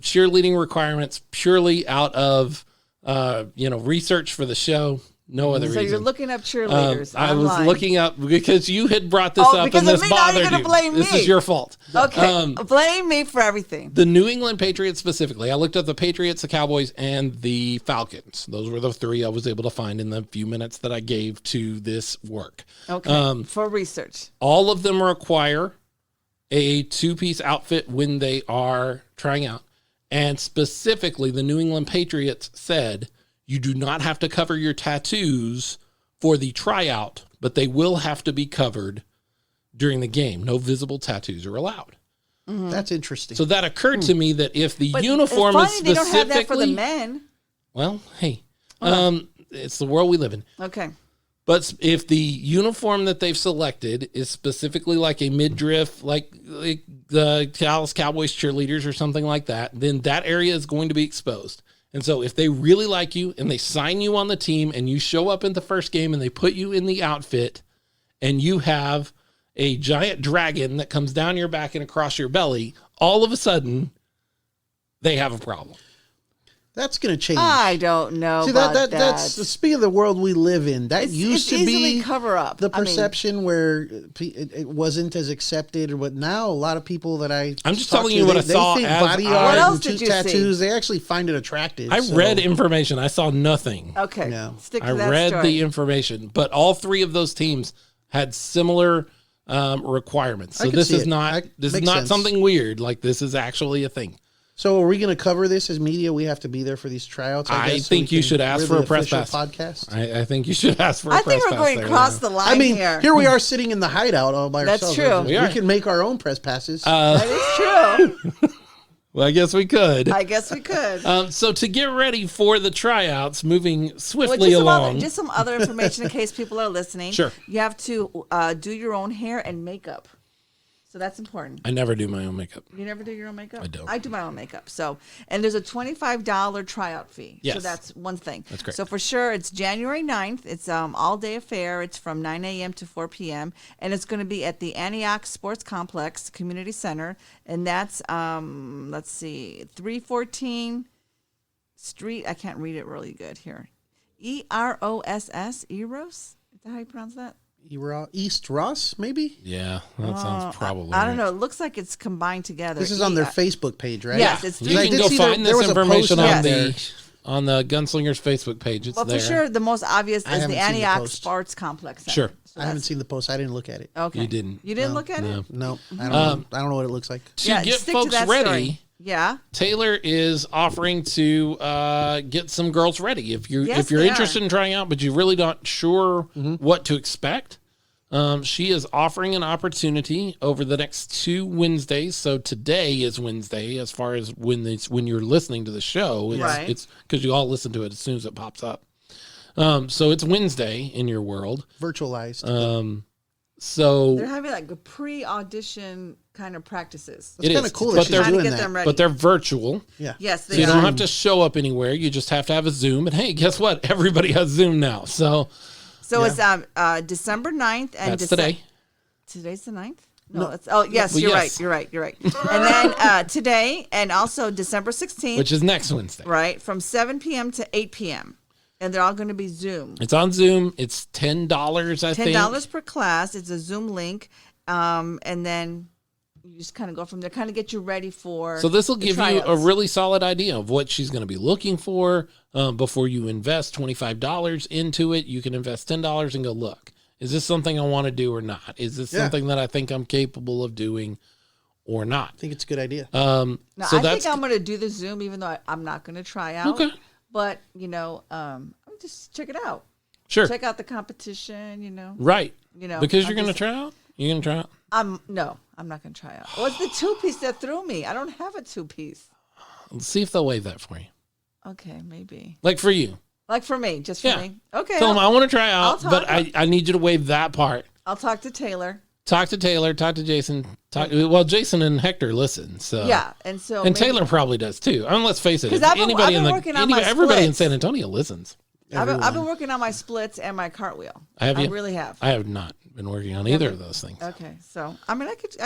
Cheerleading requirements purely out of research for the show. No other So reason. you're looking up cheerleaders I was online. looking up because you had brought this up because and this of me, now you're bothered gonna you. blame This me. is your fault. Okay, blame me for everything. The New England Patriots specifically. I looked up the Patriots, the Cowboys, and the Falcons. Those were the three I was able to find in the few minutes that I gave to this work. Okay, for research. All of them require a two-piece outfit when they are trying out. And specifically, the New England Patriots said you do not have to cover your tattoos for the tryout, but they will have to be covered during the game. No visible tattoos are allowed. that's interesting. So that occurred to me that if the But uniform it's is funny they don't have that for the specifically, men. well, hey, it's the world we live in. Okay. But if the uniform that they've selected is specifically like a midriff, like the Dallas Cowboys cheerleaders or something like that, then that area is going to be exposed. And so if they really like you and they sign you on the team and you show up in the first game and they put you in the outfit and you have a giant dragon that comes down your back and across your belly, all of a sudden they have a problem. That's going to change. I don't know. See, that's speaking of the world we live in. That used to be cover up the perception where it wasn't as accepted. But now a lot of people that I'm just telling you what I saw. They think body art and tattoos. They actually find it attractive. I read information. I saw nothing. Okay, yeah. Stick to that I read story. the information, but all three of those teams had similar requirements. So this is not something weird. Like this is actually a thing. So are we going to cover this as media? We have to be there for these tryouts. I think you should ask for a press pass. Podcast. I think you should ask for a press pass. I think we're going across the line here. We are sitting in the hideout all by ourselves. That's true. We can make our own press passes. That is true. Well, I guess we could. So to get ready for the tryouts, moving swiftly along. Just some other information in case people are listening. Sure. You have to do your own hair and makeup. So that's important. I never do my own makeup. You never do your own makeup? I don't. I do my own makeup. So, and there's a $25 tryout fee. Yes. So that's one thing. That's great. So for sure, it's January 9th. It's all day affair. It's from 9 a.m. to 4 p.m. And it's going to be at the Antioch Sports Complex Community Center. And that's, 314 Street. I can't read it really good here. E-R-O-S-S, Eros? Is that how you pronounce that? East Ross, maybe? Yeah, that sounds probably I don't know. It looks like it's combined together. This is on their Facebook page, right? Yes, it's you can go find this information on the Gunslingers Facebook page. It's there. For sure, the most obvious is the Antioch Sports Complex Center. Sure. So I haven't seen the post. I didn't look at it. Okay. You didn't. You didn't look at it? No. I don't know what it looks like. To get folks ready, yeah, Taylor is offering to get some girls ready. If you're interested in trying out, but you're really not sure what to expect, she is offering an opportunity over the next 2 Wednesdays. So today is Wednesday, as far as when you're listening to the show. It's because you all listen to it as soon as it pops up. So it's Wednesday in your world, virtualized. So they're having like a pre-audition kind of practices. It's kind of cool, but they're doing that. But they're virtual. Yeah. Yes, so you don't have to show up anywhere. You just have to have a Zoom. And hey, guess what? Everybody has Zoom now. So it's December 9th and that's today. Today's the 9th? No, it's you're right. You're right. And then today and also December 16th, which is next Wednesday. Right, from 7 p.m. to 8 p.m. And they're all going to be Zoom. It's on Zoom. It's $10, I think. $10 per class. It's a Zoom link. And then you just kind of go from there, kind of get you ready for So this will give you a really solid idea of what she's going to be looking for before you invest $25 into it. You can invest $10 and go, look, is this something I want to do or not? Is this something that I think I'm capable of doing or not? I think it's a good idea. I think I'm going to do the Zoom, even though I'm not going to try out. Okay. But, just check it out. Sure. Check out the competition, Right. Because you're going to try out? You're going to try out? No, I'm not going to try out. What's the 2-piece that threw me? I don't have a 2-piece. Let's see if they'll waive that for you. Okay, maybe. Like for you. Like for me, just for me. Okay. Tell them I want to try out, but I need you to waive that part. I'll talk to Taylor. Talk to Taylor, talk to Jason. Jason and Hector listen. So yeah, and Taylor probably does too. I mean, let's face it. Everybody in San Antonio listens. I've been working on my splits and my cartwheel. I really have. I have not been working on either of those things. Okay, so I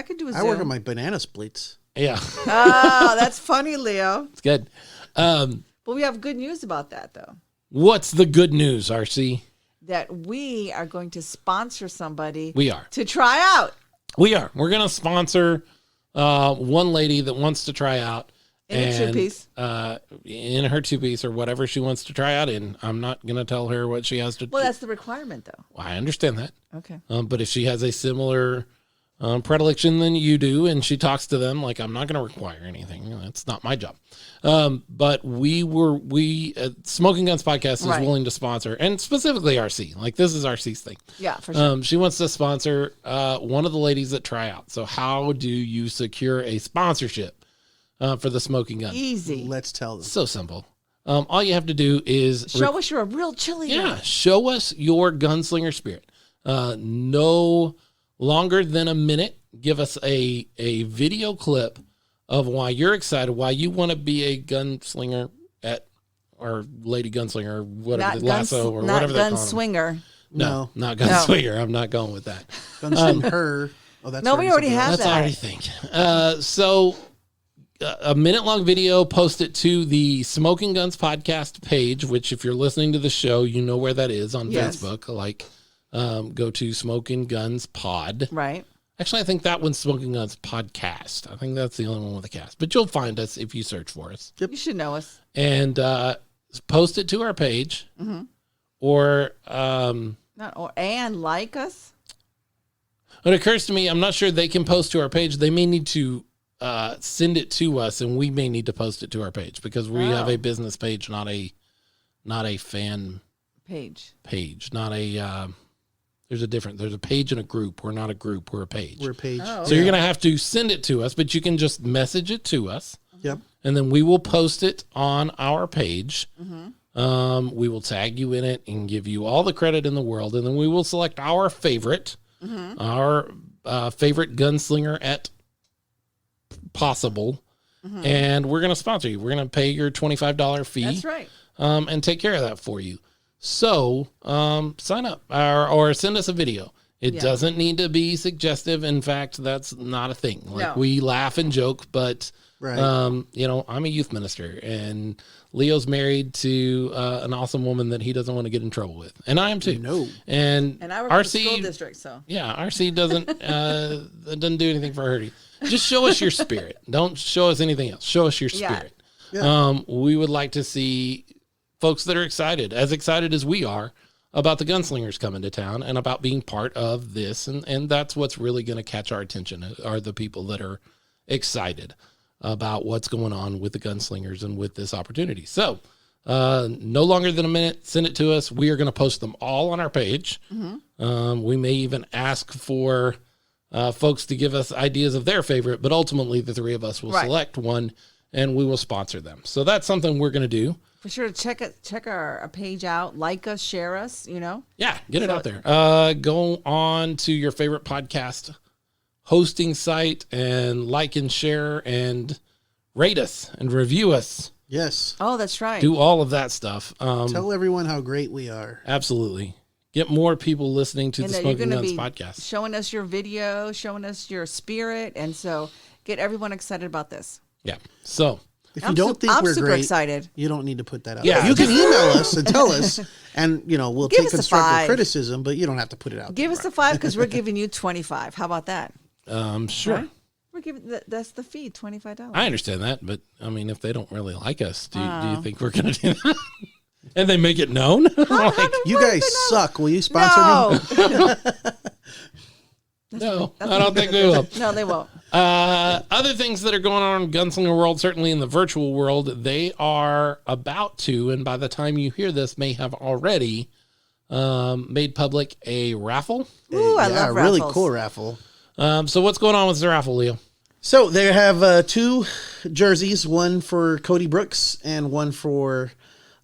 could do a Zoom. I work on my banana splits. Yeah. Oh, that's funny, Leo. It's good. But we have good news about that, though. What's the good news, RC? That we are going to sponsor somebody. We are. To try out. We are. We're going to sponsor one lady that wants to try out. In a 2-piece. In her 2-piece or whatever she wants to try out in. I'm not going to tell her what she has to do. Well, that's the requirement, though. Well, I understand that. Okay. But if she has a smoler predilection than you do, and she talks to them, like, I'm not going to require anything. That's not my job. But Smokin Gunz Podcast is willing to sponsor, and specifically RC. Like, this is RC's thing. Yeah, for sure. She wants to sponsor one of the ladies that try out. So how do you secure a sponsorship for the Smokin Gun? Easy. Let's tell them. So simple. All you have to do is show us you're a real chili. Yeah, show us your gunslinger spirit. No longer than a minute. Give us a video clip of why you're excited, why you want to be a gunslinger or lady gunslinger, or whatever, lasso, or whatever they call them. Gunswinger. No, not gunslinger. I'm not going with that. Gunslinger. Oh, that's no, we already have That's that. already think. So a minute-long video, post it to the Smokin Gunz Podcast page, which if you're listening to the show, you know where that is on Facebook. Like, go to Smokin Gunz Pod. Right. Actually, I think that one's Smokin Gunz Podcast. I think that's the only one with a cast. But you'll find us if you search for us. Yep. You should know us. And post it to our page. Mm-hmm. Or... and like us. It occurs to me, I'm not sure they can post to our page. They may need to send it to us, and we may need to post it to our page because we have a business page, not a fan page. Not a there's a page and a group. We're not a group, we're a page. We're a page. Oh, okay. So you're gonna have to send it to us, but you can just message it to us. Yep. And then we will post it on our page. Mm-hmm. We will tag you in it and give you all the credit in the world, and then we will select our favorite. Mm-hmm. Our favorite gunslinger at possible, and we're going to sponsor you. We're going to pay your $25 fee. That's right. And take care of that for you. So sign up or send us a video. It doesn't need to be suggestive. In fact, that's not a thing. Like we laugh and joke, but Right. I'm a youth minister, and Leo's married to an awesome woman that he doesn't want to get in trouble with, and I am too. No. And I work for the RC school district, so RC doesn't do anything for her. Just show us your spirit. Don't show us anything else. Show us your spirit. Yeah. We would like to see folks that are excited as we are about the gunslingers coming to town and about being part of this, and that's what's really going to catch our attention are the people that are excited about what's going on with the gunslingers and with this opportunity. So no longer than a minute, send it to us. We are going to post them all on our page. Mm-hmm. We may even ask for folks to give us ideas of their favorite, but ultimately the three of us will select one and we will sponsor them. So that's something we're going to do. For sure, check our page out, like us, share us, Yeah, get it out there. Go on to your favorite podcast hosting site and like and share and rate us and review us. Yes. Oh, that's right. Do all of that stuff. Tell everyone how great we are. Absolutely. Get more people listening to the Smokin Gunz podcast. Showing us your video, showing us your spirit, and so get everyone excited about this. Yeah. So if you don't think we're super great, excited. You don't need to put that out. Yeah. You can email us and tell us, and we'll Give take us a constructive 5. criticism, but you don't have to put it out. Give us a 5 because we're giving you 25. How about that? sure. Right? We're giving that's the fee, $25. I understand that, but I mean, if they don't really like us, do you think we're going to do that? And they make it known? Like, You guys suck. Will you sponsor me? no, I don't think we will. No, they won't. Other things that are going on in Gunslinger world, certainly in the virtual world, they are about to, and by the time you hear this, may have already made public a raffle. Ooh, I love a really raffles. cool raffle. So what's going on with the raffle, Leo? So they have 2 jerseys, one for Cody Brooks and one for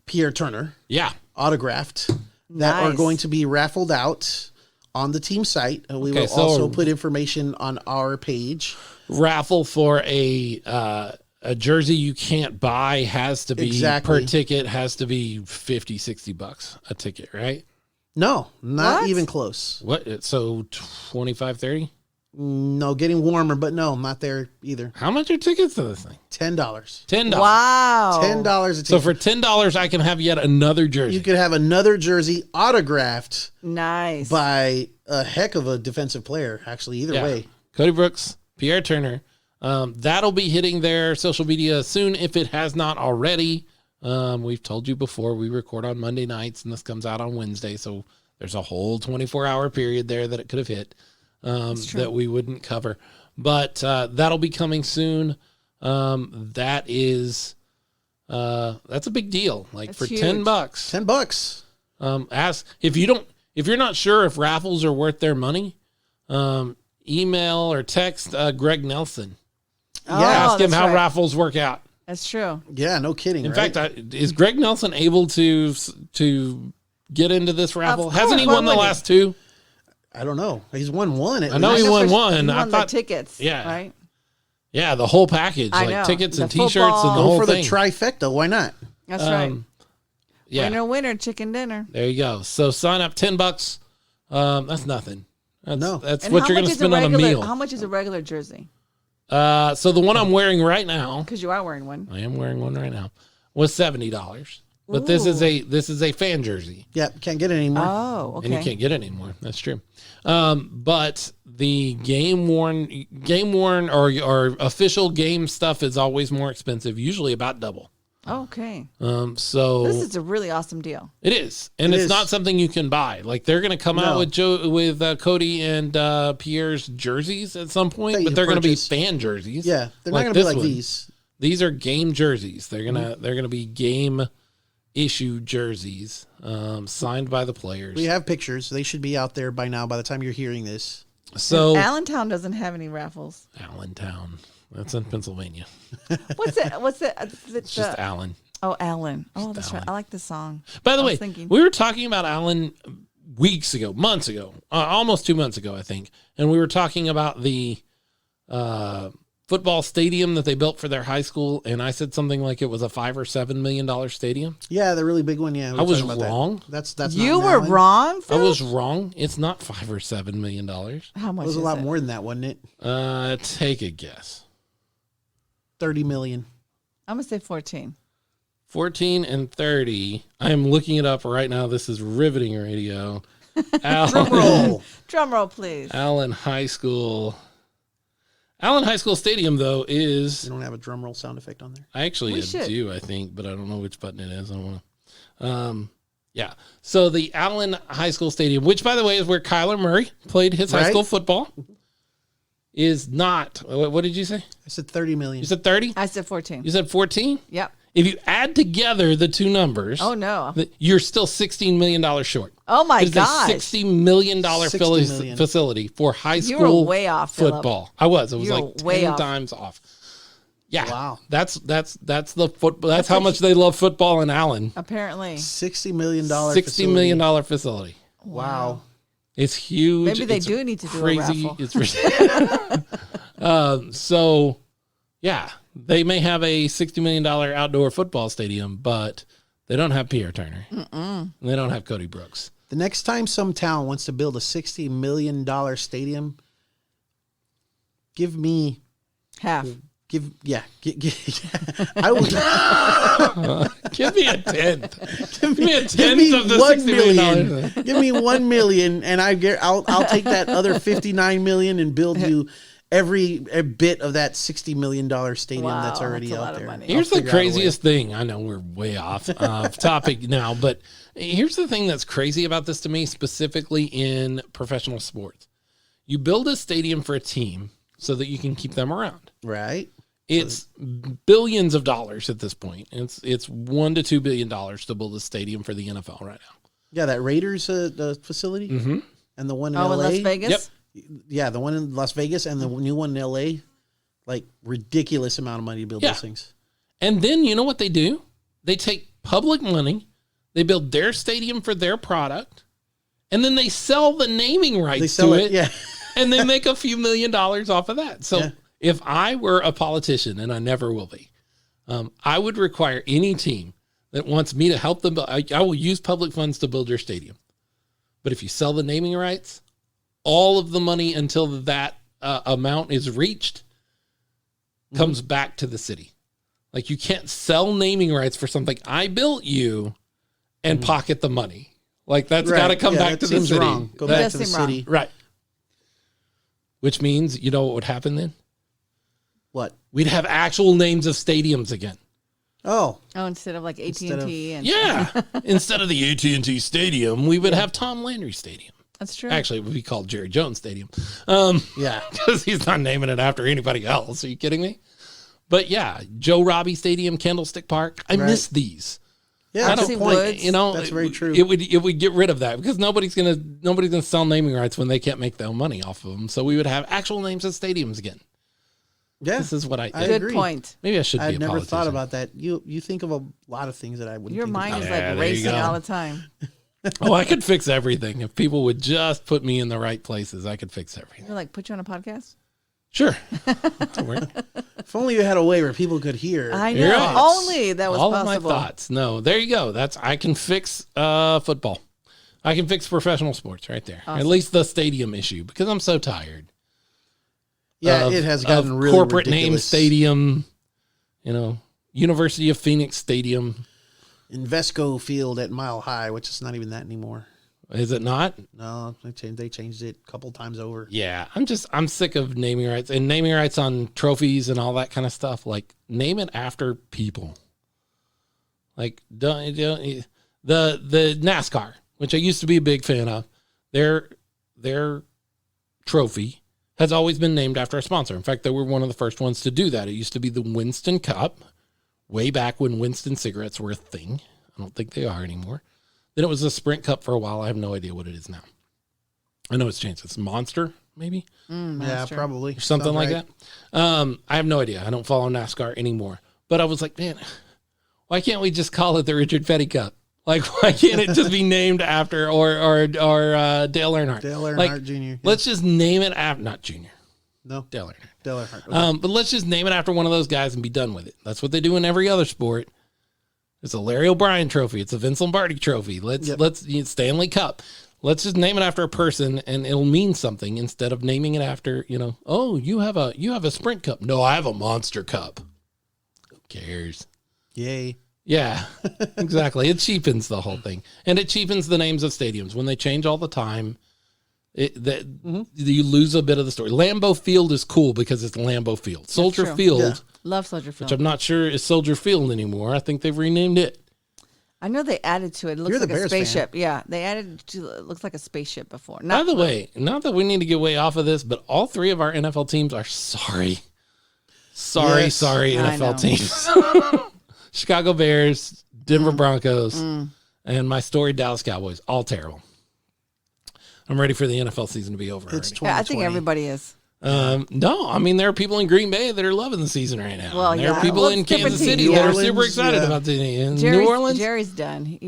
Pierre Turner, Yeah. autographed, that are Nice. going to be raffled out on the team site. We Okay, will so- also put information on our page. Raffle for a jersey you can't buy has to be Exactly. per ticket, has to be $50-$60 a ticket, right? No, not What? even close. What? So 25-30? No, getting warmer, but no, not there either. How much are tickets to this thing? $10. $10. Wow. $10 a ticket. So for $10, I can have yet another jersey. You could have another jersey autographed Nice. by a heck of a defensive player, actually, either Yeah. way. Cody Brooks, Pierre Turner. That'll be hitting their social media soon if it has not already. We've told you before, we record on Monday nights and this comes out on Wednesday. So there's a whole 24-hour period there that it could have hit that we wouldn't cover. But that'll be coming soon. That is that's a big deal. Like That's for huge. $10. $10. Ask if you're not sure if raffles are worth their money, email or text Greg Nelson. Oh, Ask him that's how right. raffles work out. That's true. Yeah, no kidding. In fact, is Greg Nelson able to get into this raffle? Hasn't he won the last two? I don't know. He's won one. I know he won one. I thought the tickets. Yeah. Right. Yeah, the whole package, like tickets and T-shirts and the whole for thing. The trifecta. Why not? That's right. Yeah. Winner, chicken dinner. There you go. So sign up, $10. That's nothing. That's and what you're going to spend on a meal. How much is a regular jersey? So the one I'm wearing right now, because you are wearing one. I am wearing one right now, was $70. But this is a fan jersey. Yeah, can't get it anymore. Oh, okay. And you can't get it anymore. That's true. But the game worn or official game stuff is always more expensive, usually about double. Okay. So this is a really awesome deal. It is, and it's not something you can buy. Like they're going to come out with Cody and Pierre's jerseys at some point, but they're going to be fan jerseys. Yeah, they're not going to be like these. These are game jerseys. They're gonna be game issue jerseys, signed by the players. We have pictures. They should be out there by now. By the time you're hearing this, so Allentown doesn't have any raffles. Allentown. That's in Pennsylvania. What's it? It's just Allen. Oh, Allen. Oh, that's right. I like the song. By the way, we were talking about Allen months ago, almost 2 months ago, I think. And we were talking about the football stadium that they built for their high school. And I said something like it was a $5 or $7 million stadium. Yeah, the really big one. Yeah, I was wrong. That's you were wrong, Phil? I was wrong. It's not $5 or $7 million. How much? It was a lot more than that, wasn't it? Take a guess. 30 million. I'm gonna say 14. 14 and 30. I am looking it up right now. This is riveting radio. Drum roll, please. Allen High School Stadium, though, is. You don't have a drum roll sound effect on there? I actually do, I think, but I don't know which button it is. I don't want to. Yeah. So the Allen High School Stadium, which, by the way, is where Kyler Murray played his high school football, is not. What did you say? I said 30 million. You said 30? I said 14. You said 14? Yep. If you add together the two numbers, you're still $16 million short. Oh my gosh! It's a $60 million facility for high school you were way off, football. Phillip. I was. It was like 10 times off. Yeah. Wow. That's the football. That's how much they love football in Allen. Apparently. $60 million. $60 million facility. Wow. It's huge. Maybe they do need to do a raffle. It's ridiculous. So, yeah, they may have a $60 million outdoor football stadium, but they don't have Pierre Turner. And they don't have Cody Brooks. The next time some town wants to build a $60 million stadium, give me half. I would give me a tenth. Give me a tenth of the $60 million. Give me $1 million, and I'll take that other $59 million and build you every bit of that $60 million stadium that's already out there. Here's the craziest thing. I know we're way off topic now, but here's the thing that's crazy about this to me, specifically in professional sports. You build a stadium for a team so that you can keep them around. Right. It's billions of dollars at this point. It's $1 to $2 billion to build a stadium for the NFL right now. Yeah, that Raiders facility and the one in LA. In Las Vegas? Yep. Yeah, the one in Las Vegas and the new one in LA. Like, ridiculous amount of money to build those things. And then you know what they do? They take public money, they build their stadium for their product, and then they sell the naming rights to it. And they make a few $1 million off of that. So if I were a politician, and I never will be, I would require any team that wants me to help them. I will use public funds to build your stadium. But if you sell the naming rights, all of the money until that amount is reached comes back to the city. Like, you can't sell naming rights for something I built you and pocket the money. Like, that's got to come back to the city. Wrong. Go back to the city. Right. Which means, you know what would happen then? What? We'd have actual names of stadiums again. Oh, instead of like AT&T. Instead of the AT&T Stadium, we would have Tom Landry Stadium. That's true. Actually, it would be called Jerry Jones Stadium. Because he's not naming it after anybody else. Are you kidding me? But yeah, Joe Robbie Stadium, Candlestick Park. I miss these. Yeah, that's a point. You know, that's very true. It would get rid of that because nobody's gonna sell naming rights when they can't make their own money off of them. So we would have actual names of stadiums again. Yeah, This is what I I did. Good agree. point. Maybe I should be a I'd never politician. thought about that. You think of a lot of things that I wouldn't Your think mind about. is Yeah, like there you racing go. all the time. Oh, I could fix everything. If people would just put me in the right places, I could fix everything. You're like, put you on a podcast? Sure. Don't worry. If only you had a way where people could hear. I You're know. right. Only that was All possible. of my thoughts. No, there you go. I can fix football. I can fix professional sports right there. Awesome. At least the stadium issue, because I'm so tired. Yeah, of- it has gotten of really corporate name ridiculous. stadium. University of Phoenix Stadium. Invesco Field at Mile High, which is not even that anymore. Is it not? No, they changed it a couple times over. Yeah, I'm sick of naming rights and naming rights on trophies and all that kind of stuff. Like, name it after people. Like, don't the NASCAR, which I used to be a big fan of, their trophy has always been named after a sponsor. In fact, they were one of the first ones to do that. It used to be the Winston Cup, way back when Winston cigarettes were a thing. I don't think they are anymore. Then it was the Sprint Cup for a while. I have no idea what it is now. I know it's changed. It's Monster, maybe, Yeah, Monster. probably. or something Sounds like right. that. I have no idea. I don't follow NASCAR anymore. But I was like, man, why can't we just call it the Richard Petty Cup? Like, why can't it just be named after or Dale Earnhardt? Dale Earnhardt Like, Jr. Yeah. Let's just name it after, not Junior, No, Dale Earnhardt. Dale Earnhardt. Okay. But let's just name it after one of those guys and be done with it. That's what they do in every other sport. It's a Larry O'Brien trophy. It's a Vince Lombardi trophy. Let's Stanley Cup. Let's just name it after a person and it'll mean something instead of naming it after, oh, you have a Sprint Cup. No, I have a Monster Cup. Who cares? Yay. Yeah, exactly. It cheapens the whole thing. And it cheapens the names of stadiums. When they change all the time, you lose a bit of the story. Lambeau Field is cool because it's Lambeau Field. Soldier true. Field, Yeah. Love Soldier which Field. I'm not sure is Soldier Field anymore. I think they've renamed it. I know they added to it. It looks You're the like a Bears fan. spaceship. Yeah, they added to it. Looks like a spaceship before. By the way, not that we need to get way off of this, but all three of our NFL teams are sorry. Yes. Sorry, I NFL know. teams. Chicago Bears, Denver Broncos, and my storied Dallas Cowboys. All terrible. I'm ready for the NFL season to be over. It's already. Yeah, I think 2020. everybody is. No, I mean, there are people in Green Bay that are loving the season right now. Well, There are yeah. people Well, in it's different Kansas City teams. that are New super Orleans, excited yeah. about the in New Orleans. Jerry's done.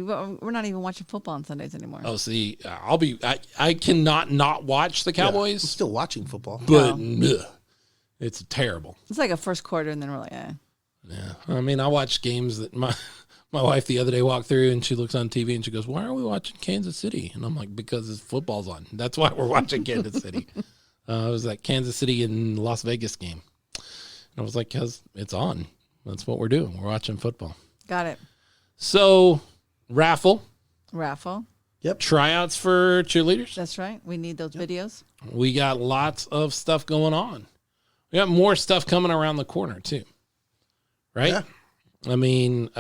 We're not even watching football on Sundays anymore. Oh, see, I cannot not watch the Yeah, I'm Cowboys, still watching football. but ugh, it's terrible. It's like a first quarter, and then we're like, Yeah, I mean, I watch games that my wife the other day walked through and she looks on TV and she goes, "Why are we watching Kansas City?" And I'm like, "Because it's football's on. That's why we're watching Kansas City." It was that Kansas City and Las Vegas game. And I was like, "Because it's on. That's what we're doing. We're watching football." got it. So, raffle, Raffle. tryouts for cheerleaders. That's right. We need those videos. We got lots of stuff going on. We got more stuff coming around the corner too. Right? Yeah. I mean,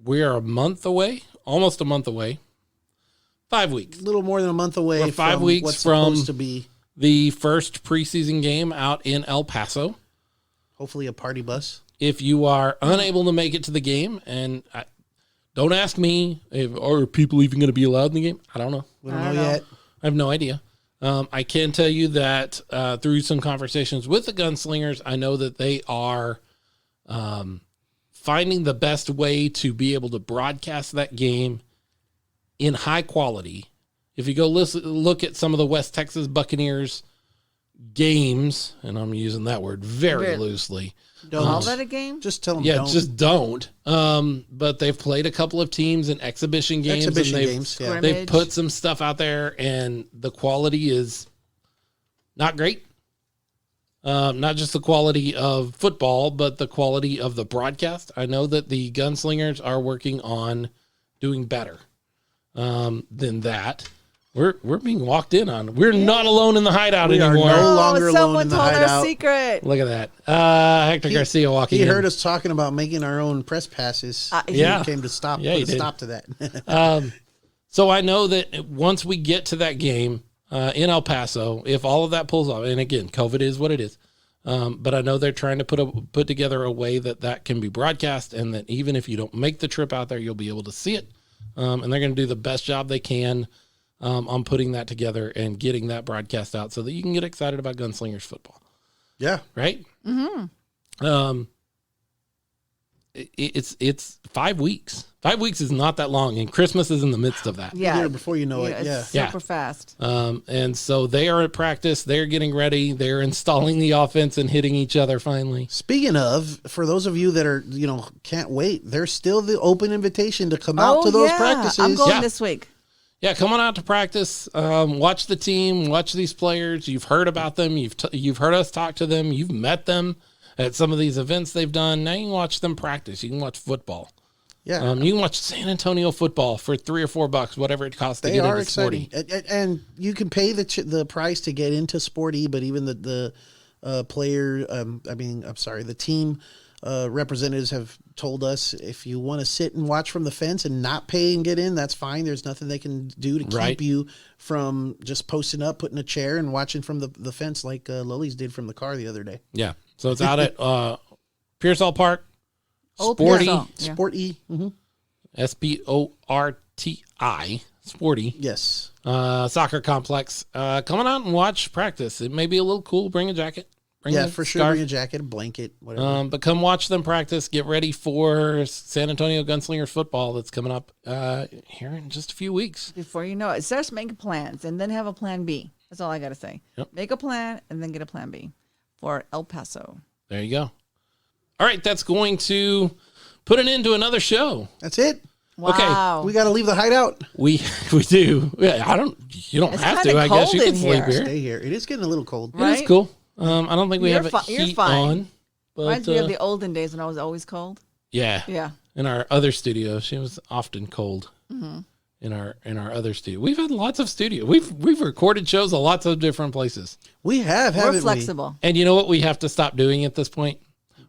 we are a month away, almost a month away. 5 weeks. A little more than a month away. We're 5 from weeks what's from- supposed to be The first preseason game out in El Paso. hopefully a party bus. If you are unable to make it to the game, and don't ask me, are people even going to be allowed in the game? I don't know. We don't I know don't know. yet. I have no idea. I can tell you that through some conversations with the Gunslingers, I know that they are finding the best way to be able to broadcast that game in high quality. If you go look at some of the West Texas Buccaneers games, and I'm using that word very Very- loosely. Don't. Call that a game? Just tell them Yeah, don't. just don't. But they've played a couple of teams in exhibition games. Exhibition and games, yeah. They've Scrimmage. put some stuff out there, and the quality is not great. Not just the quality of football, but the quality of the broadcast. I know that the Gunslingers are working on doing better than that. We're being walked in on. We're not alone in the hideout We are anymore. no longer alone someone in the told our hideout. secret. Look at that. Hector Garcia walking He in. heard us talking about making our own press passes. Yeah. He came to stop. Yeah, put he a did. stop to that. So I know that once we get to that game in El Paso, if all of that pulls off, and again, COVID is what it is, but I know they're trying to put together a way that can be broadcast, and that even if you don't make the trip out there, you'll be able to see it. And they're going to do the best job they can on putting that together and getting that broadcast out so that you can get excited about Gunslingers football. Yeah. Right? It's 5 weeks. 5 weeks is not that long, and Christmas is in the midst of that. Yeah. Before you know it. It's Yeah. super fast. And so they are at practice. They're getting ready. They're installing the offense and hitting each other finally. Speaking of, for those of you that are, can't wait, there's still the open invitation to come out to those practices. I'm going this week. Yeah, come on out to practice. Watch the team. Watch these players. You've heard about them. You've heard us talk to them. You've met them at some of these events they've done. Now you can watch them practice. You can watch football. Yeah, you can watch San Antonio football for $3 or $4, whatever it costs to get into Sporty. And you can pay the price to get into Sporty, but even the team representatives have told us if you want to sit and watch from the fence and not pay and get in, that's fine. There's nothing they can do to keep you from just posting up, putting a chair, and watching from the fence like Lilies did from the car the other day. Yeah, so it's out at Pearsall Park. Sporty. SPORTI, Sporty. Yes. Soccer complex. Come on out and watch practice. It may be a little cool. Bring a jacket. For sure. Bring a jacket, a blanket, whatever. But come watch them practice. Get ready for San Antonio Gunslingers football that's coming up here in just a few weeks. Before you know it, start making plans and then have a plan B. That's all I got to say. Yep. Make a plan and then get a plan B for El Paso. There you go. All right, that's going to put an end to another show. That's it. Wow. Okay, we got to leave the hideout. We do. Yeah, you don't have to. I guess you can sleep here. Stay here. It is getting a little cold. Right? It is cool. I don't think we have heat on. But, reminds me of the olden days when I was always cold. Yeah. Yeah. In our other studio, she was often cold. Mm-hmm. In our other studio, we've had lots of studio. We've recorded shows at lots of different places. We have. We're flexible. And you know what we have to stop doing at this point?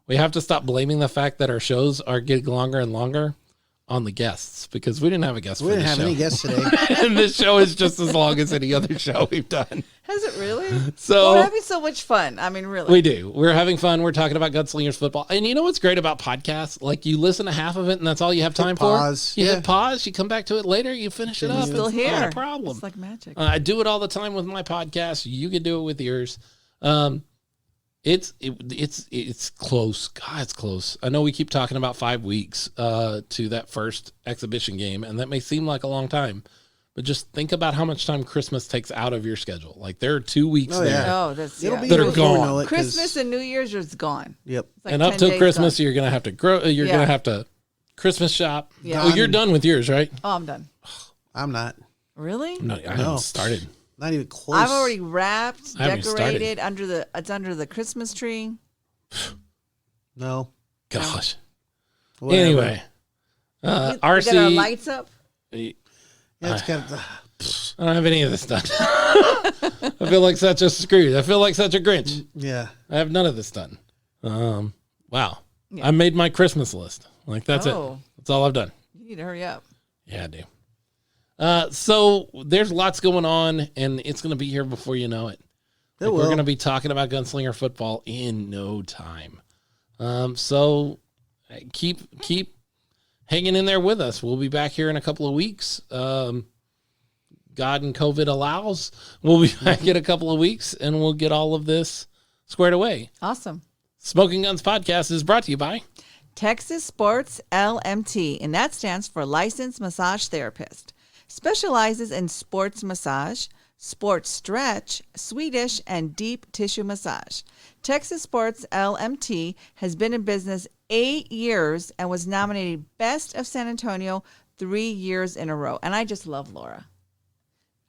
We have to stop blaming the fact that our shows are getting longer and longer on the guests, because we didn't have a guest for this show. We didn't have any guests today. And this show is just as long as any other show we've done. Has it really? So we're having so much fun. I mean, really. We do. We're having fun. We're talking about Gunslingers football. And you know what's great about podcasts? Like, you listen to half of it and that's all you have time for. You hit pause, you come back to it later, you finish it up. Still here. Not a problem. It's like magic. I do it all the time with my podcast. You can do it with yours. It's close. God, it's close. I know we keep talking about 5 weeks to that first exhibition game, and that may seem like a long time, but just think about how much time Christmas takes out of your schedule. Like, there are 2 weeks there that are gone. Christmas and New Year's is gone. Yep. Like and up till Christmas, you're gonna have to grow. You're gonna have to Christmas shop. Yeah. Well, you're done with yours, right? Oh, I'm done. I'm not. Really? No, I haven't started. Not even close. I've already wrapped, decorated it's under the Christmas tree. No. Gosh. Whatever. Anyway, RC. We got our lights up. It's got. I don't have any of this done. I feel like such a Scrooge. I feel like such a Grinch. Yeah. I have none of this done. Wow. Yeah. I made my Christmas list. Like, that's it. That's all I've done. You need to hurry up. Yeah, I do. So there's lots going on, and it's going to be here before you know it. We're going to be talking about Gunslinger football in no time. So keep hanging in there with us. We'll be back here in a couple of weeks. God and COVID allows. We'll be back in a couple of weeks, and we'll get all of this squared away. Awesome. Smokin Gunz Podcast is brought to you by Texas Sports LMT, and that stands for Licensed Massage Therapist. Specializes in sports massage, sports stretch, Swedish, and deep tissue massage. Texas Sports LMT has been in business 8 years and was nominated Best of San Antonio 3 years in a row. And I just love Laura.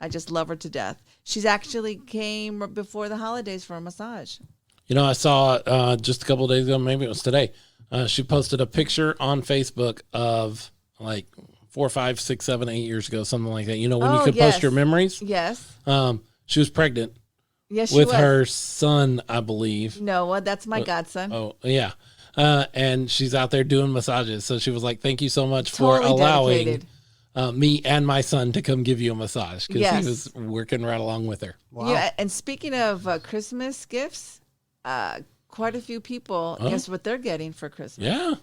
I just love her to death. She's actually came before the holidays for a massage. You know, I saw just a couple of days ago, maybe it was today, she posted a picture on Facebook of like 4, 5, 6, 7, 8 years ago, something like that. You know, when you could post your memories? Yes. She was pregnant. Yes, she with was. Her son, I believe. Noah, that's my godson. Oh, yeah. And she's out there doing massages. So she was like, thank you so much for allowing me and my son to come give you a massage, because he was working right along with her. Wow. Yeah, and speaking of Christmas gifts, quite a few people, guess what they're getting for Christmas? Yeah.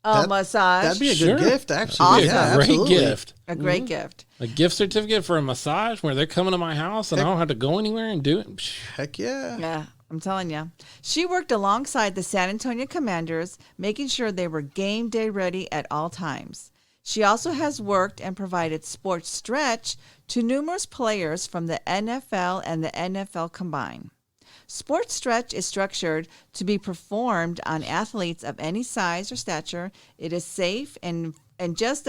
Massage. That'd be a good gift, actually. Awesome. Yeah, a great gift. A great gift. A gift certificate for a massage where they're coming to my house and I don't have to go anywhere and do it. Heck yeah. Yeah. I'm telling you. She worked alongside the San Antonio Commanders, making sure they were game day ready at all times. She also has worked and provided sports stretch to numerous players from the NFL and the NFL combined. Sports stretch is structured to be performed on athletes of any size or stature. It is safe for just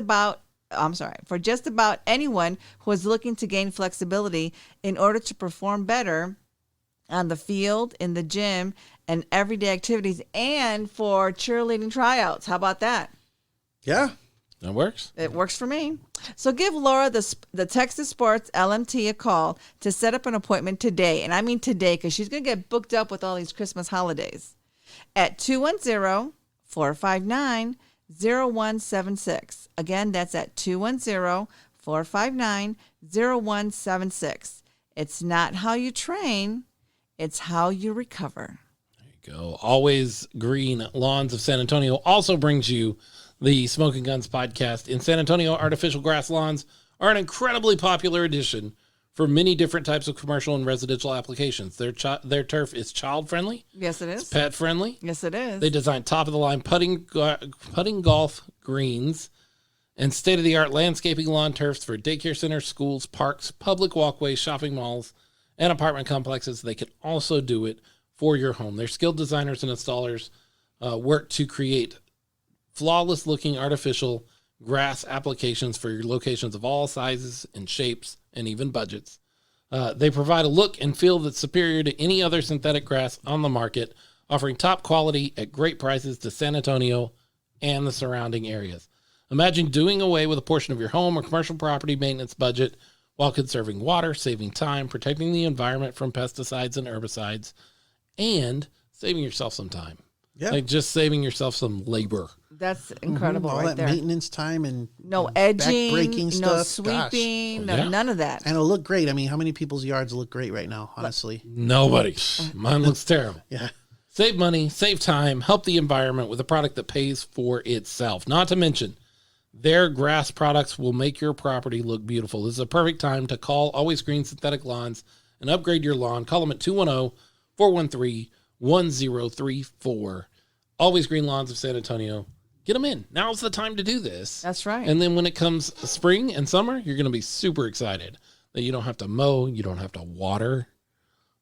about anyone who is looking to gain flexibility in order to perform better on the field, in the gym, and everyday activities, and for cheerleading tryouts. How about that? Yeah. That works. It works for me. So give Laura, the Texas Sports LMT, a call to set up an appointment today. And I mean today, because she's going to get booked up with all these Christmas holidays. At 210-459-0176. Again, that's at 210-459-0176. It's not how you train, it's how you recover. There you go. Always Green Lawns of San Antonio also brings you the Smokin Gunz Podcast. In San Antonio, artificial grass lawns are an incredibly popular addition for many different types of commercial and residential applications. Their turf is child-friendly. Yes, it is. It's pet-friendly. Yes, it is. They design top-of-the-line putting golf greens and state-of-the-art landscaping lawn turfs for daycare centers, schools, parks, public walkways, shopping malls, and apartment complexes. They can also do it for your home. Their skilled designers and installers work to create flawless-looking artificial grass applications for your locations of all sizes and shapes and even budgets. They provide a look and feel that's superior to any other synthetic grass on the market, offering top quality at great prices to San Antonio and the surrounding areas. Imagine doing away with a portion of your home or commercial property maintenance budget while conserving water, saving time, protecting the environment from pesticides and herbicides, and saving yourself some time. Yeah. Like just saving yourself some labor. That's incredible all right that there. maintenance time and No edging, back-breaking no stuff. sweeping, Gosh. none of that. And it'll look great. I mean, how many people's yards look great right now, honestly? Nobody. Mine looks terrible. Yeah. Save money, save time, help the environment with a product that pays for itself. Not to mention, their grass products will make your property look beautiful. This is a perfect time to call Always Green Synthetic Lawns and upgrade your lawn. Call them at 210-413-1034. Always Green Lawns of San Antonio. Get them in. Now's the time to do this. That's right. And then when it comes spring and summer, you're going to be super excited that you don't have to mow, you don't have to water.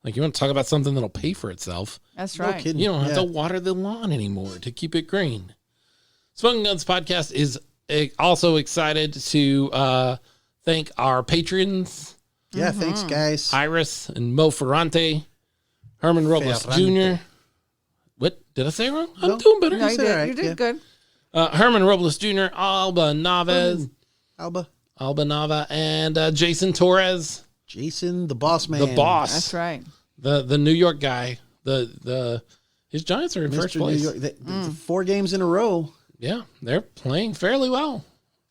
Like, you want to talk about something that'll pay for itself. That's No right. kidding. You don't have Yeah. to water the lawn anymore to keep it green. Smokin Gunz Podcast is also excited to thank our patrons, Yeah, thanks, guys. Iris and Mo Ferrante, Herman Robles Ferrante. Jr. What? Did I say it wrong? No. I'm doing better. No, you said did. right, You did yeah. good. Herman Robles Jr., Alba Nava, Alba. and Jason Torres, Jason, the boss man. the boss. That's right. The New York guy. His Giants are in first Mr. New place. York. The 4 games in a row. Yeah, they're playing fairly well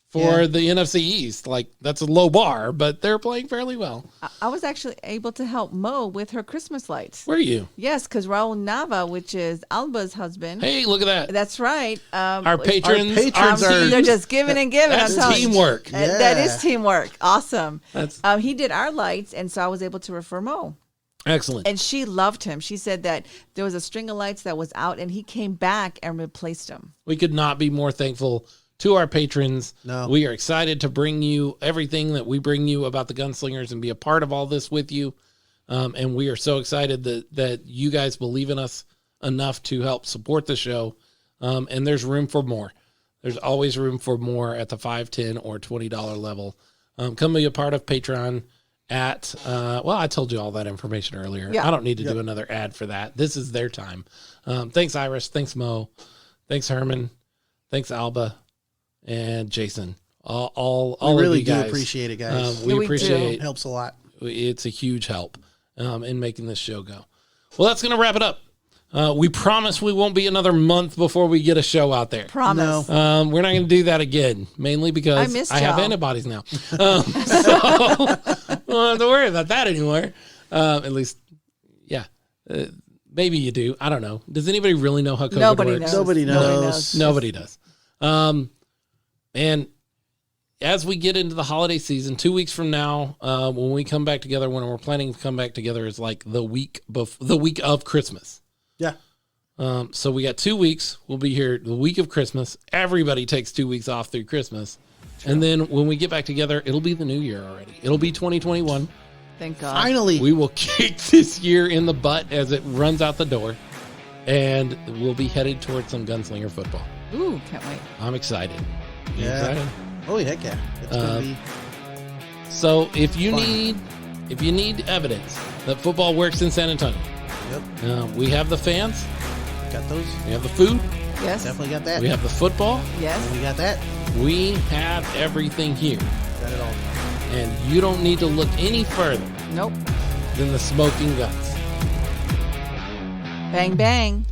for the NFC East. Like, that's a low bar, but they're playing fairly well. I was actually able to help Mo with her Christmas lights. Where are you? Yes, because Raul Nava, which is Alba's husband. Hey, look at that. That's right. Our patrons, patrons our are- They're just giving and giving. That's I'm telling you. teamwork. That Yeah. is teamwork. Awesome. That's He did our lights, and so I was able to refer Mo. excellent. And she loved him. She said that there was a string of lights that was out, and he came back and replaced them. We could not be more thankful to our patrons. No. We are excited to bring you everything that we bring you about the Gunslingers and be a part of all this with you. And we are so excited that you guys believe in us enough to help support the show. And there's room for more. There's always room for more at the $5, $10, or $20 level. Come be a part of Patreon at, I told you all that information earlier. Yeah. I don't need to do another ad for that. This is their time. Thanks, Iris. Thanks, Mo. Thanks, Herman. Thanks, Alba and Jason. All We of really you do guys. appreciate it, guys. We We do. appreciate It helps a lot. it's a huge help in making this show go. Well, that's going to wrap it up. We promise we won't be another month before we get a show out there. Promise. No. We're not going to do that again, mainly because I missed have y'all. antibodies now. So we don't have to worry about that anymore. At least, yeah. Maybe you do. I don't know. Does anybody really know how COVID Nobody works? knows. Nobody knows. Nobody does. And as we get into the holiday season, 2 weeks from now, when we come back together, when we're planning to come back together, is like the week of Christmas. Yeah. So we got 2 weeks. We'll be here the week of Christmas. Everybody takes 2 weeks off through Christmas. Sure. And then when we get back together, it'll be the new year already. It'll be 2021. Thank God. Finally. We will kick this year in the butt as it runs out the door. And we'll be headed towards some gunslinger football. Ooh, can't wait. I'm excited. You Yeah. excited? Oh, heck yeah. It's going to be So if you fun. need evidence that football works in San Antonio, Yep. we have the fans, Got those. we have the food, Yes. Definitely got that. we have the football, Yes. We got that. we have everything here. Got it all. And you don't need to look any further Nope. than the Smokin Gunz. Bang, bang.